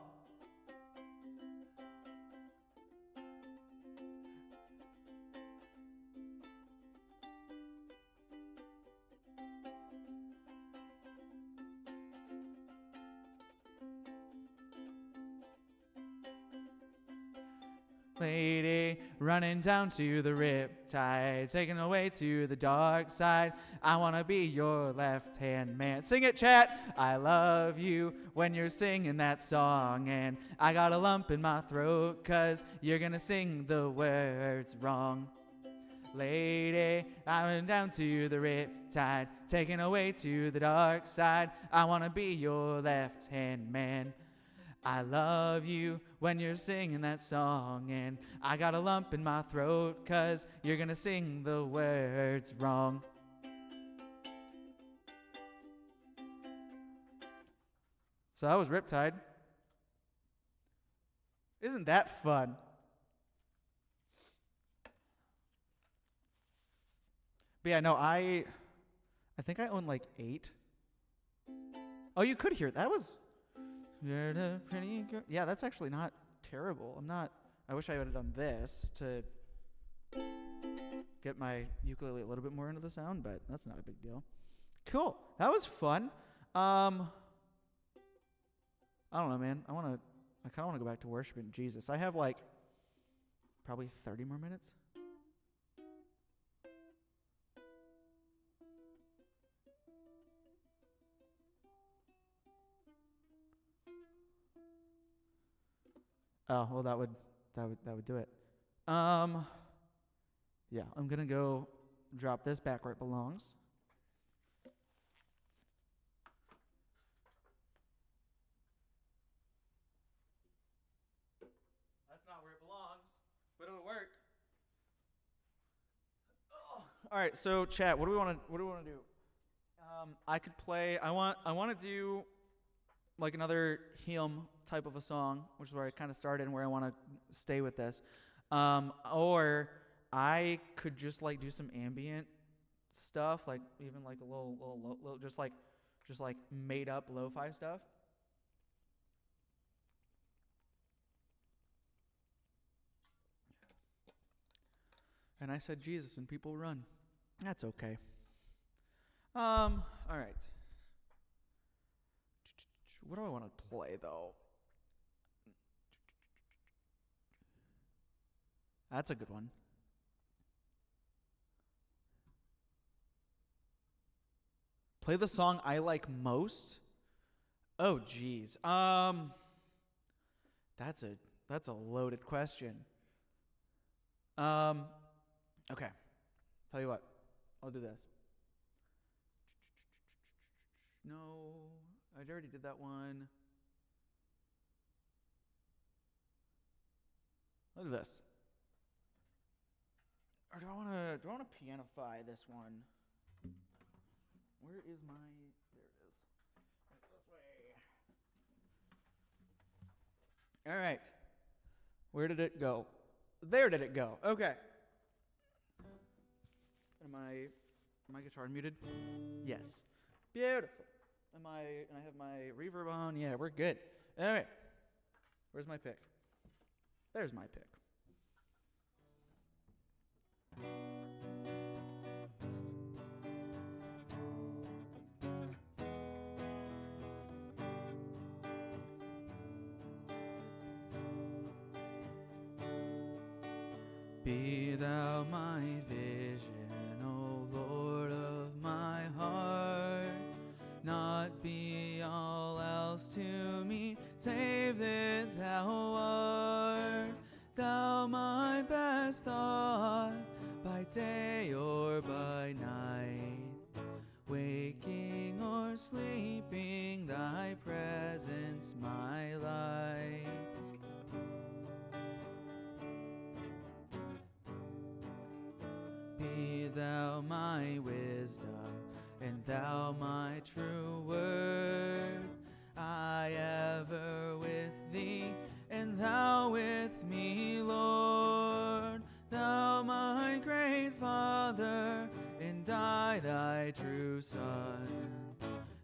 lady, running down to the riptide, taken away to the dark side. I want to be your left-hand man. Sing it, chat. I love you when you're singing that song, and I got a lump in my throat 'cause you're gonna sing the words wrong. Lady, I went down to the riptide, taken away to the dark side. I want to be your left-hand man. I love you when you're singing that song, and I got a lump in my throat 'cause you're gonna sing the words wrong. So that was Riptide. Isn't that fun? But yeah, no, I think I own like 8. Oh, you could hear it. That was pretty good. Yeah, that's actually not terrible. I wish I would have done this to get my ukulele a little bit more into the sound, but that's not a big deal. Cool. That was fun. I don't know, man. I kind of want to go back to worshiping Jesus. I have like probably 30 more minutes. Oh, well, that would do it. Yeah, I'm gonna go drop this back where it belongs. That's not where it belongs, but it'll work. Oh. All right, so chat, what do we want to do? I could play. I want to do like another hymn type of a song, which is where I kind of started and where I want to stay with this. Or I could just like do some ambient stuff, like even like a little just like made up lo-fi stuff. And I said Jesus and people run. That's okay. All right. What do I want to play, though? That's a good one. Play the song I like most? Oh, geez. That's a loaded question. Okay. Tell you what. I'll do this. No, I already did that one. I'll do this. Or do I want to pianify this one? Where is my? There it is. This way. All right. Where did it go? There did it go. Okay. Am I guitar muted? Yes. Beautiful. And I have my reverb on. Yeah, we're good. All right. Where's my pick? There's my pick. Be thou my vision, O Lord of my heart, not be all else to me, save that thou art. Thou my best thought, by day or by night, waking or sleeping, thy presence my light. Be thou my wisdom, and thou my true word. I ever with thee, and thou with me, Lord. Thou my great Father, and I thy true Son.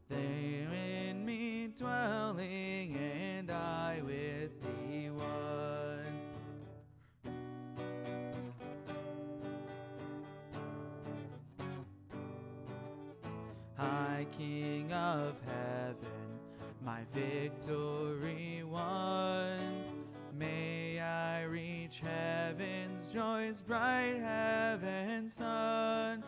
There in me dwelling, and I with thee one. High King of heaven, my victory won, may I reach reach heaven's joys, bright heaven's sun.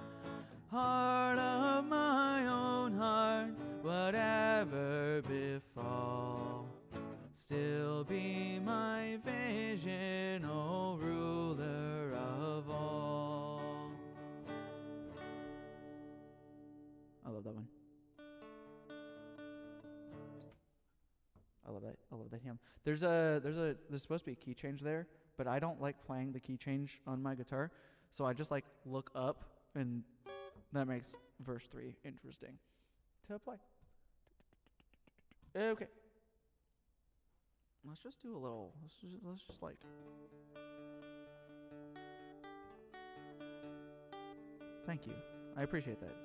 Heart of my own heart, whatever befall, still be my vision, O ruler of all. I love that one. I love that hymn. There's supposed to be a key change there, but I don't like playing the key change on my guitar, so I just like look up, and that makes verse 3 interesting to play. Okay. Let's just do a little. Let's just like. Thank you. I appreciate that.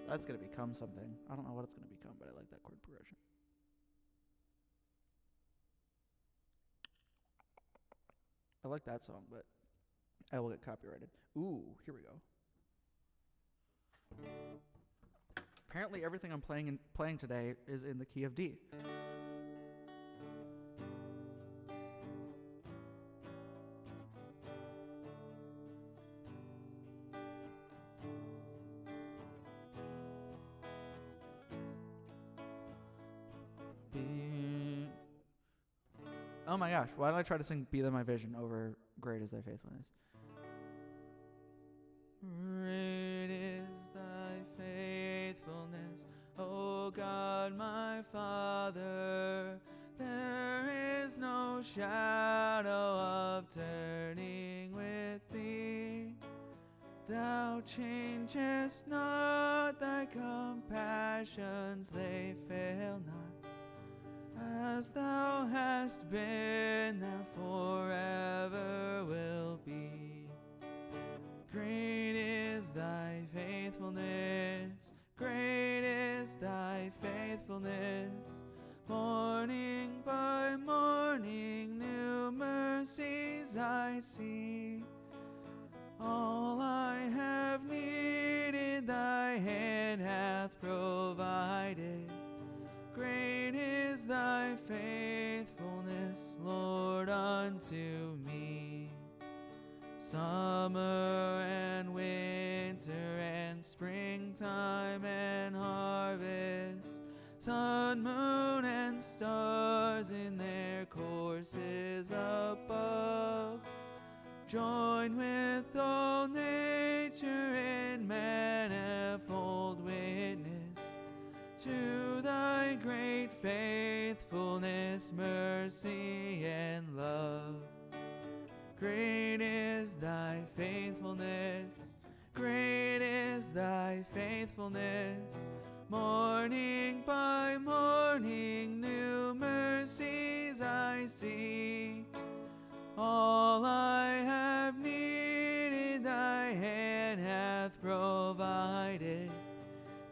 That's going to become something. I don't know what it's going to become, but I like that chord progression. I like that song, but I will get copyrighted. Ooh, here we go. Apparently everything I'm playing today is in the key of D. Oh my gosh, why did I try to sing Be Thy My Vision over Great Is Thy Faithfulness? Great is Thy faithfulness, O God my Father. There is no shadow of turning with Thee. Thou changest not, Thy compassions, they fail not. As Thou hast been, Thou forever will be. Great is Thy faithfulness, great is Thy faithfulness. Morning by morning, new mercies I see. All I have needed, Thy hand hath provided. Great is Thy faithfulness, Lord, unto me. Summer and winter and springtime and harvest, sun, moon, and stars in their courses above, join with all nature in manifold witness to Thy great faithfulness, mercy, and love. Great is Thy faithfulness, great is Thy faithfulness. Morning by morning, new mercies I see. All I have needed, Thy hand hath provided.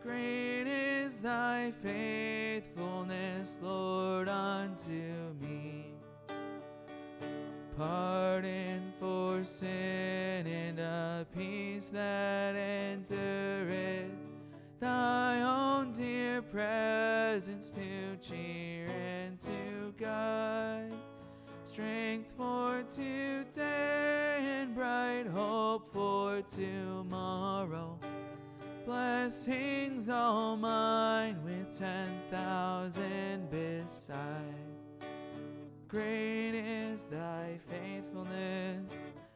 Great is Thy faithfulness, Lord, unto me. Pardon for sin and a peace that endureth, Thy own dear presence to cheer and to guide, strength for today and bright hope for tomorrow, blessings all mine with 10,000 beside. Great is thy faithfulness,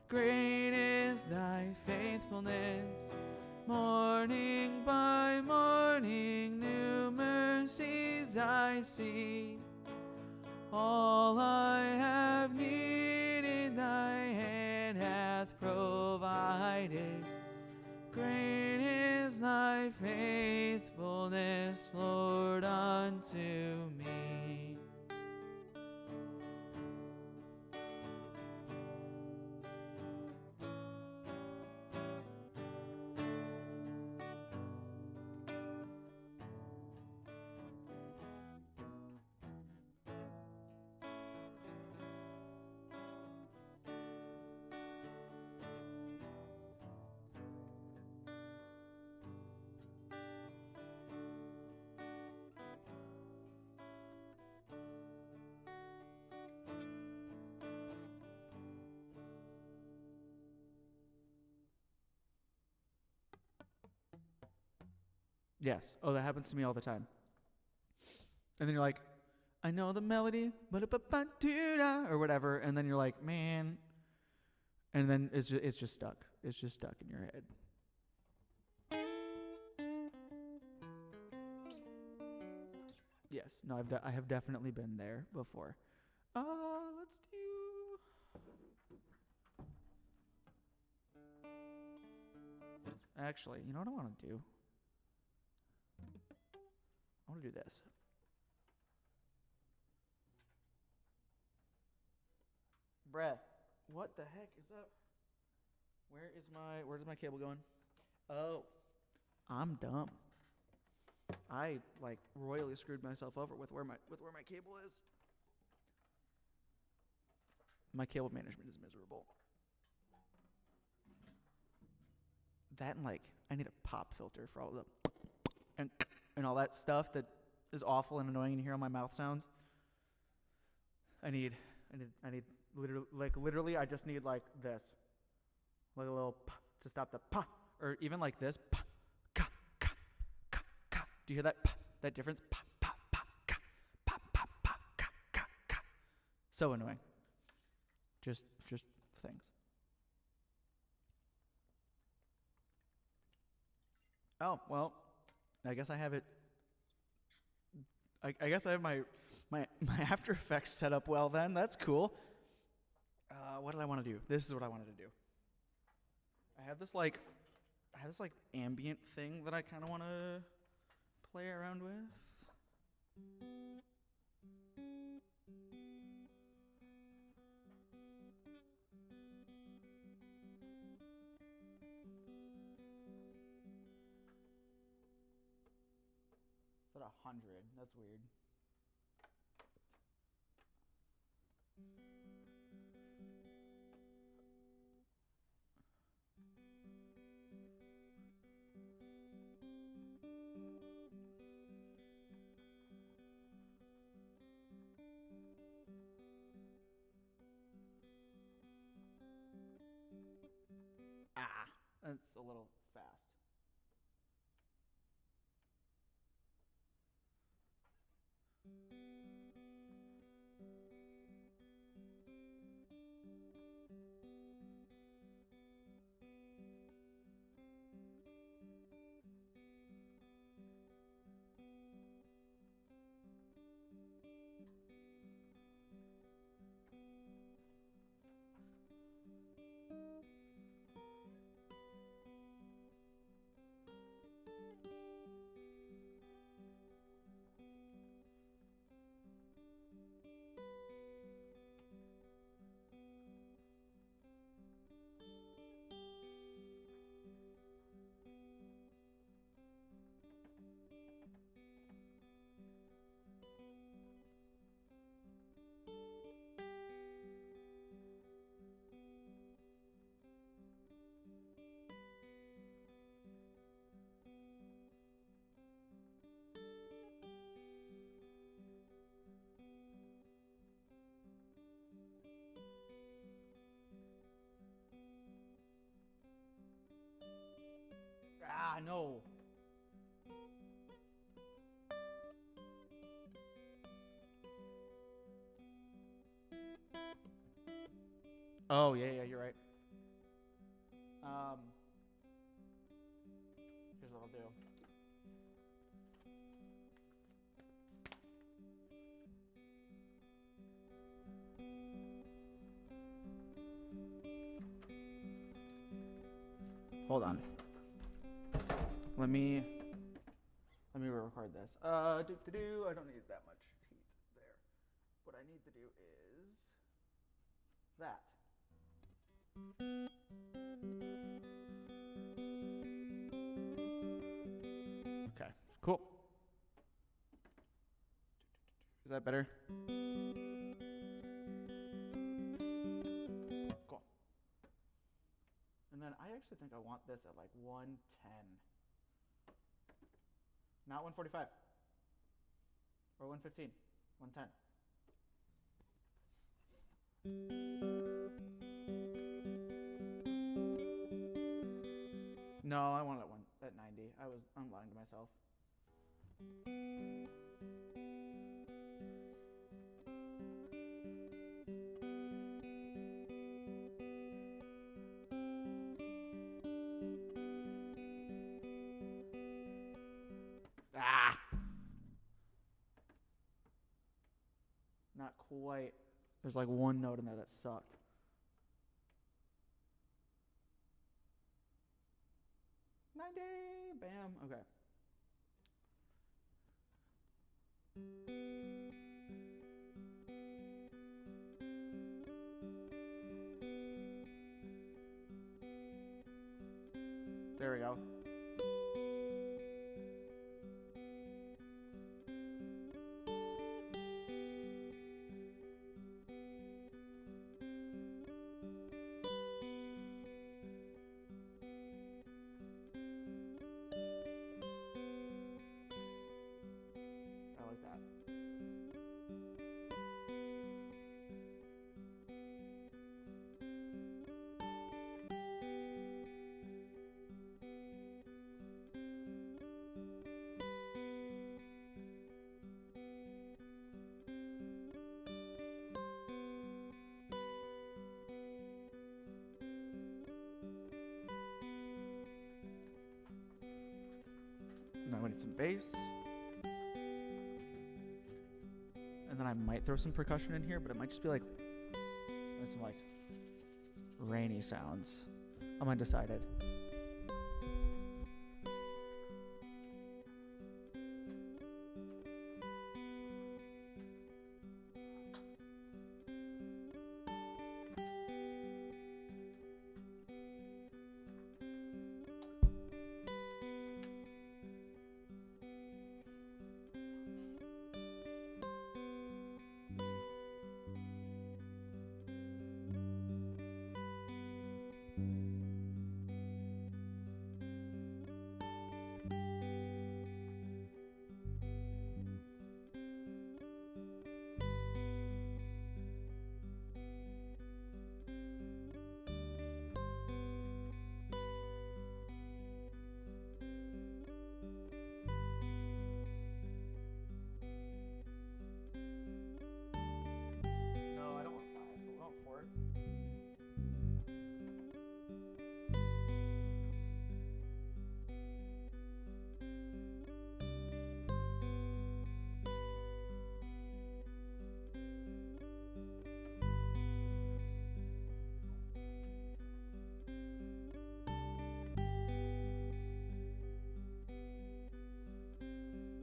great is thy faithfulness. Morning by morning, new mercies I see. All I have needed, thy hand hath provided. Great is thy faithfulness, Lord, unto me. Yes. Oh, that happens to me all the time. And then you're like, I know the melody, or whatever, and then you're like, man, and then it's just stuck. It's just stuck in your head. Yes. No, I have definitely been there before. Let's do. Actually, you know what I want to do? I want to do this. Brett, what the heck is up? Where's my cable going? Oh, I'm dumb. I royally screwed myself over with where my cable is. My cable management is miserable. That and I need a pop filter for all the and all that stuff that is awful and annoying to hear on my mouth sounds. I need literally I just need this. Like a little p to stop the pa, or even like this pa ka ka ka ka. Do you hear that pa, that difference? Pa pa pa ka pa pa pa ka ka ka. So annoying. Just things. Oh, well, I guess I have it. I guess I have my After Effects set up well then. That's cool. What did I want to do? This is what I wanted to do. I have this ambient thing that I kind of want to play around with. It's at 100. That's weird. That's a little fast. No. Oh, yeah, you're right. Here's what I'll do. Hold on. Let me re-record this. I don't need that much heat there. What I need to do is that. Okay, cool. Is that better? Cool. And then I actually think I want this at like 110. Not 145. Or 115. 110. No, I want it at 90. I'm lying to myself. Not quite. There's like one note in there that sucked. Bam. Okay. There we go. Now we need some bass. And then I might throw some percussion in here, but it might just be like some like rainy sounds. I'm undecided.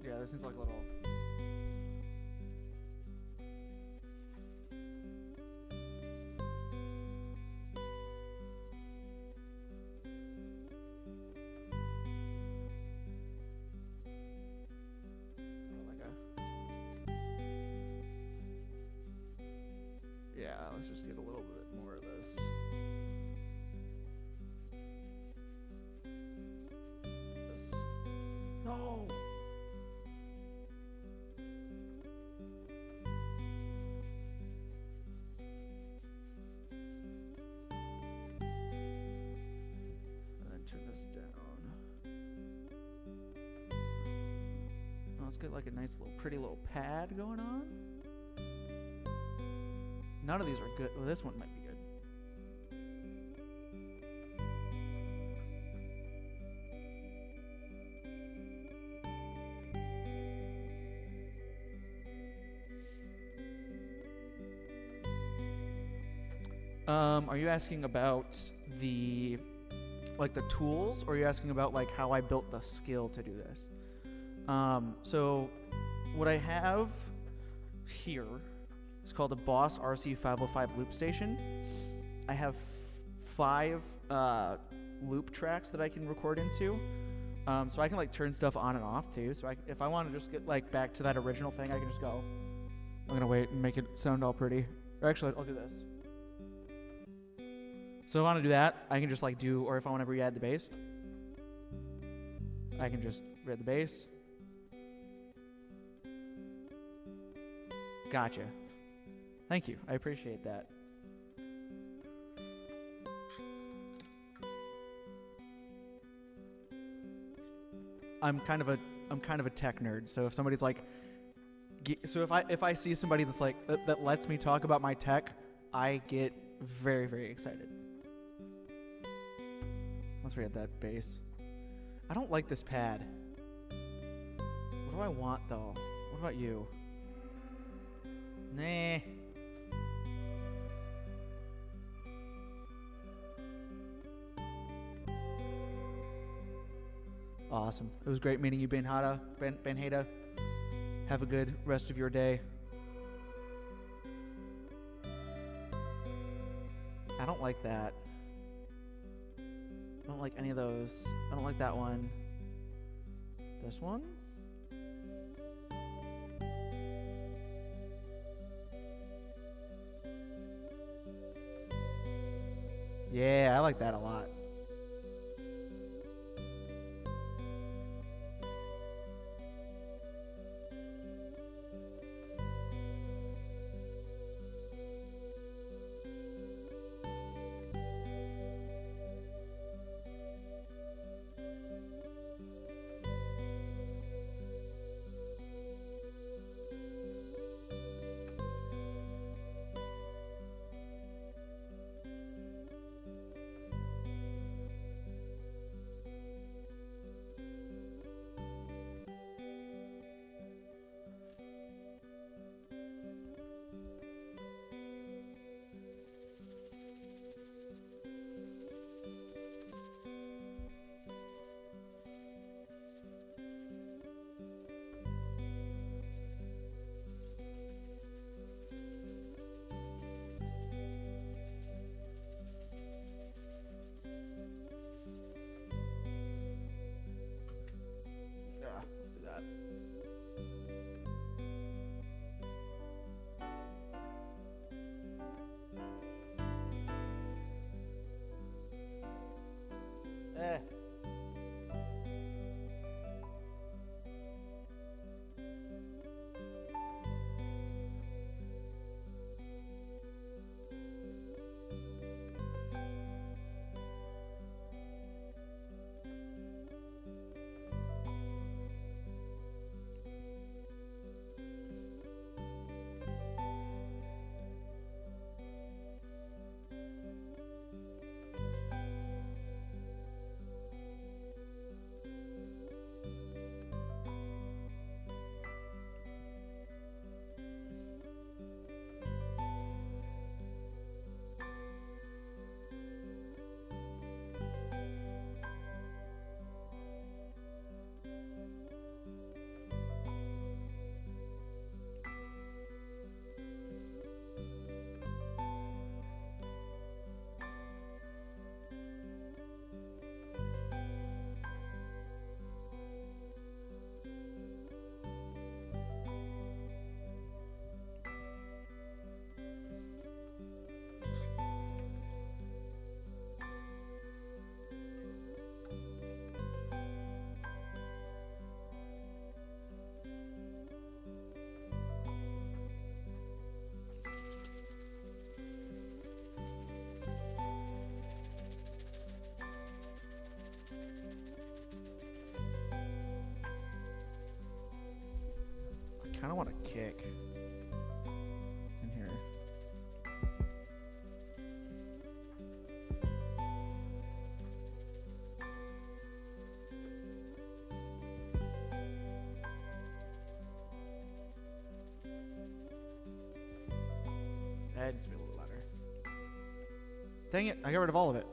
Yeah, this is like a little. Yeah, let's just get a little bit more of this. No! Let's get like a nice little pretty little pad going on. None of these are good. Well, this one might be good. Are you asking about the like the tools, or are you asking about like how I built the skill to do this? So what I have here is called a Boss RC505 loop station. I have 5 loop tracks that I can record into. So I can like turn stuff on and off too. So if I want to just get like back to that original thing, I can just go. I'm gonna wait and make it sound all pretty. Or actually, I'll do this. So if I want to do that, I can just like do, or if I want to re-add the bass, I can just re-add the bass. Gotcha. Thank you. I appreciate that. I'm kind of a tech nerd. So if somebody's like, so if I see somebody that's like that lets me talk about my tech, I get very, very excited. Let's re-add that bass. I don't like this pad. What do I want though? What about you? Nah. Awesome. It was great meeting you, Benhada. Have a good rest of your day. I don't like that. I don't like any of those. I don't like that one. This one? Yeah, I like that a lot. Let's do that. I kind of want to kick in here. That needs to be a little louder. Dang it, I got rid of all of it.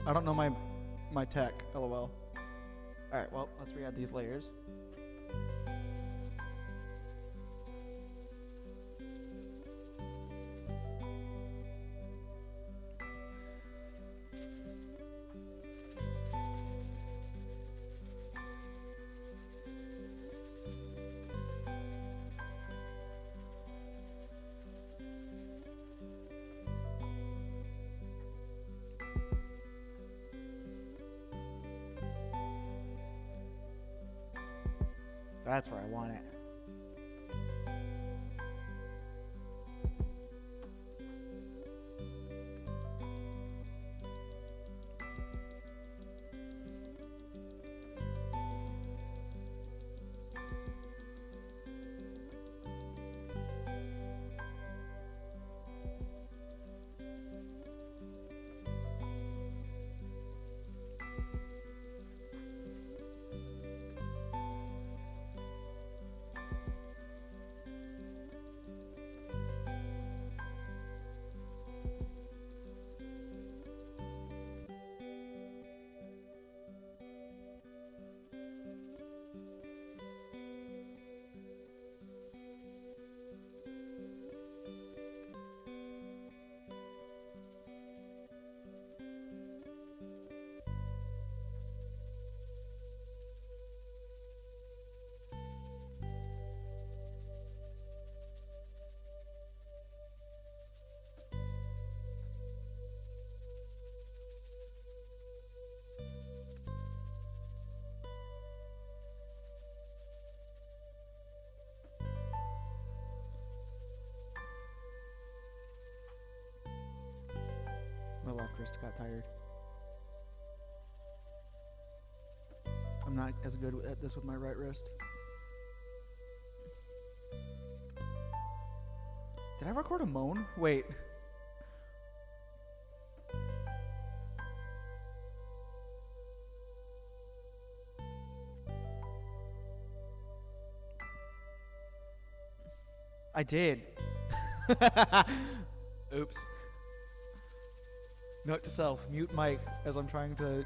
I don't know my tech, lol. Alright, well, let's re-add these layers. That's where I want it. My left wrist got tired. I'm not as good at this with my right wrist. Did I record a moan? Wait. I did. Oops. Note to self, mute mic as I'm trying to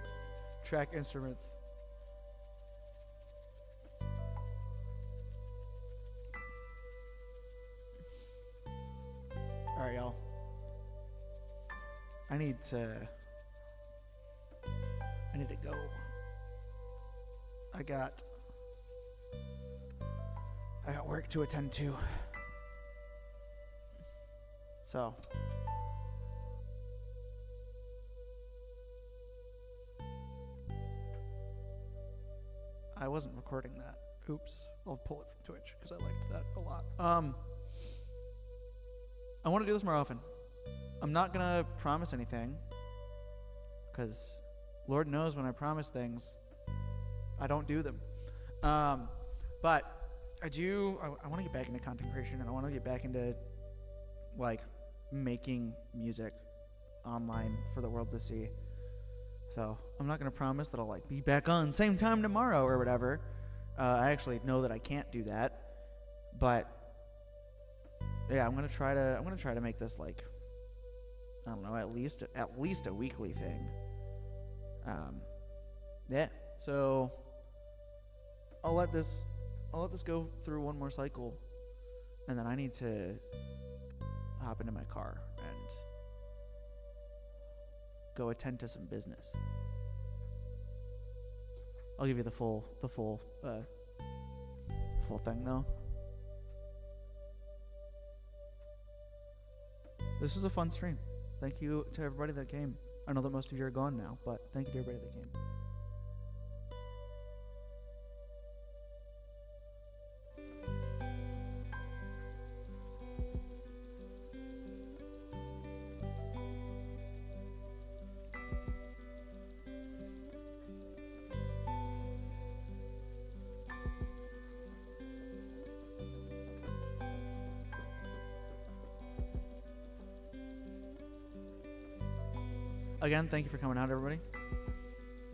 track instruments. Alright, y'all. I need to go. I got work to attend to. So I wasn't recording that. Oops. I'll pull it from Twitch because I liked that a lot. I want to do this more often. I'm not going to promise anything because Lord knows when I promise things, I don't do them. But I want to get back into content creation, and I want to get back into like making music online for the world to see. So I'm not going to promise that I'll like be back on same time tomorrow or whatever. I actually know that I can't do that, but yeah, I'm gonna try to make this like, I don't know, at least a weekly thing. Yeah. So I'll let this go through one more cycle, and then I need to hop into my car and go attend to some business. I'll give you the full thing though. This was a fun stream. Thank you to everybody that came. I know that most of you are gone now, but thank you to everybody that came. Again, thank you for coming out, everybody.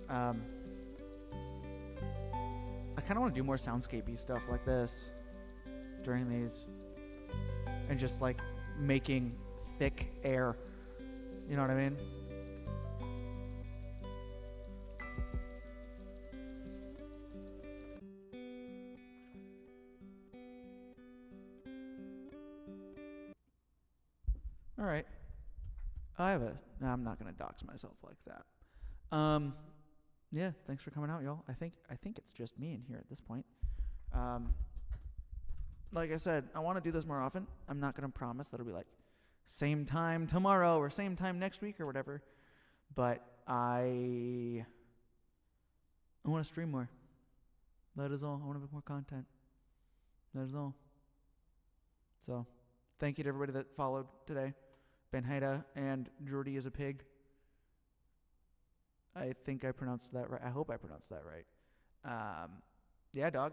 I kind of want to do more soundscapey stuff like this during these, and just like making thick air You know what I mean? All right. No, I'm not gonna dox myself like that. Yeah. Thanks for coming out, y'all. I think it's just me in here at this point. Um, like I said, I want to do this more often. I'm not gonna promise that it'll be like same time tomorrow or same time next week or whatever. But I want to stream more. That is all. I want to make more content. That is all. So, thank you to everybody that followed today. Ben Haida and Jordy is a pig. I think I pronounced that right. I hope I pronounced that right. Yeah, dog.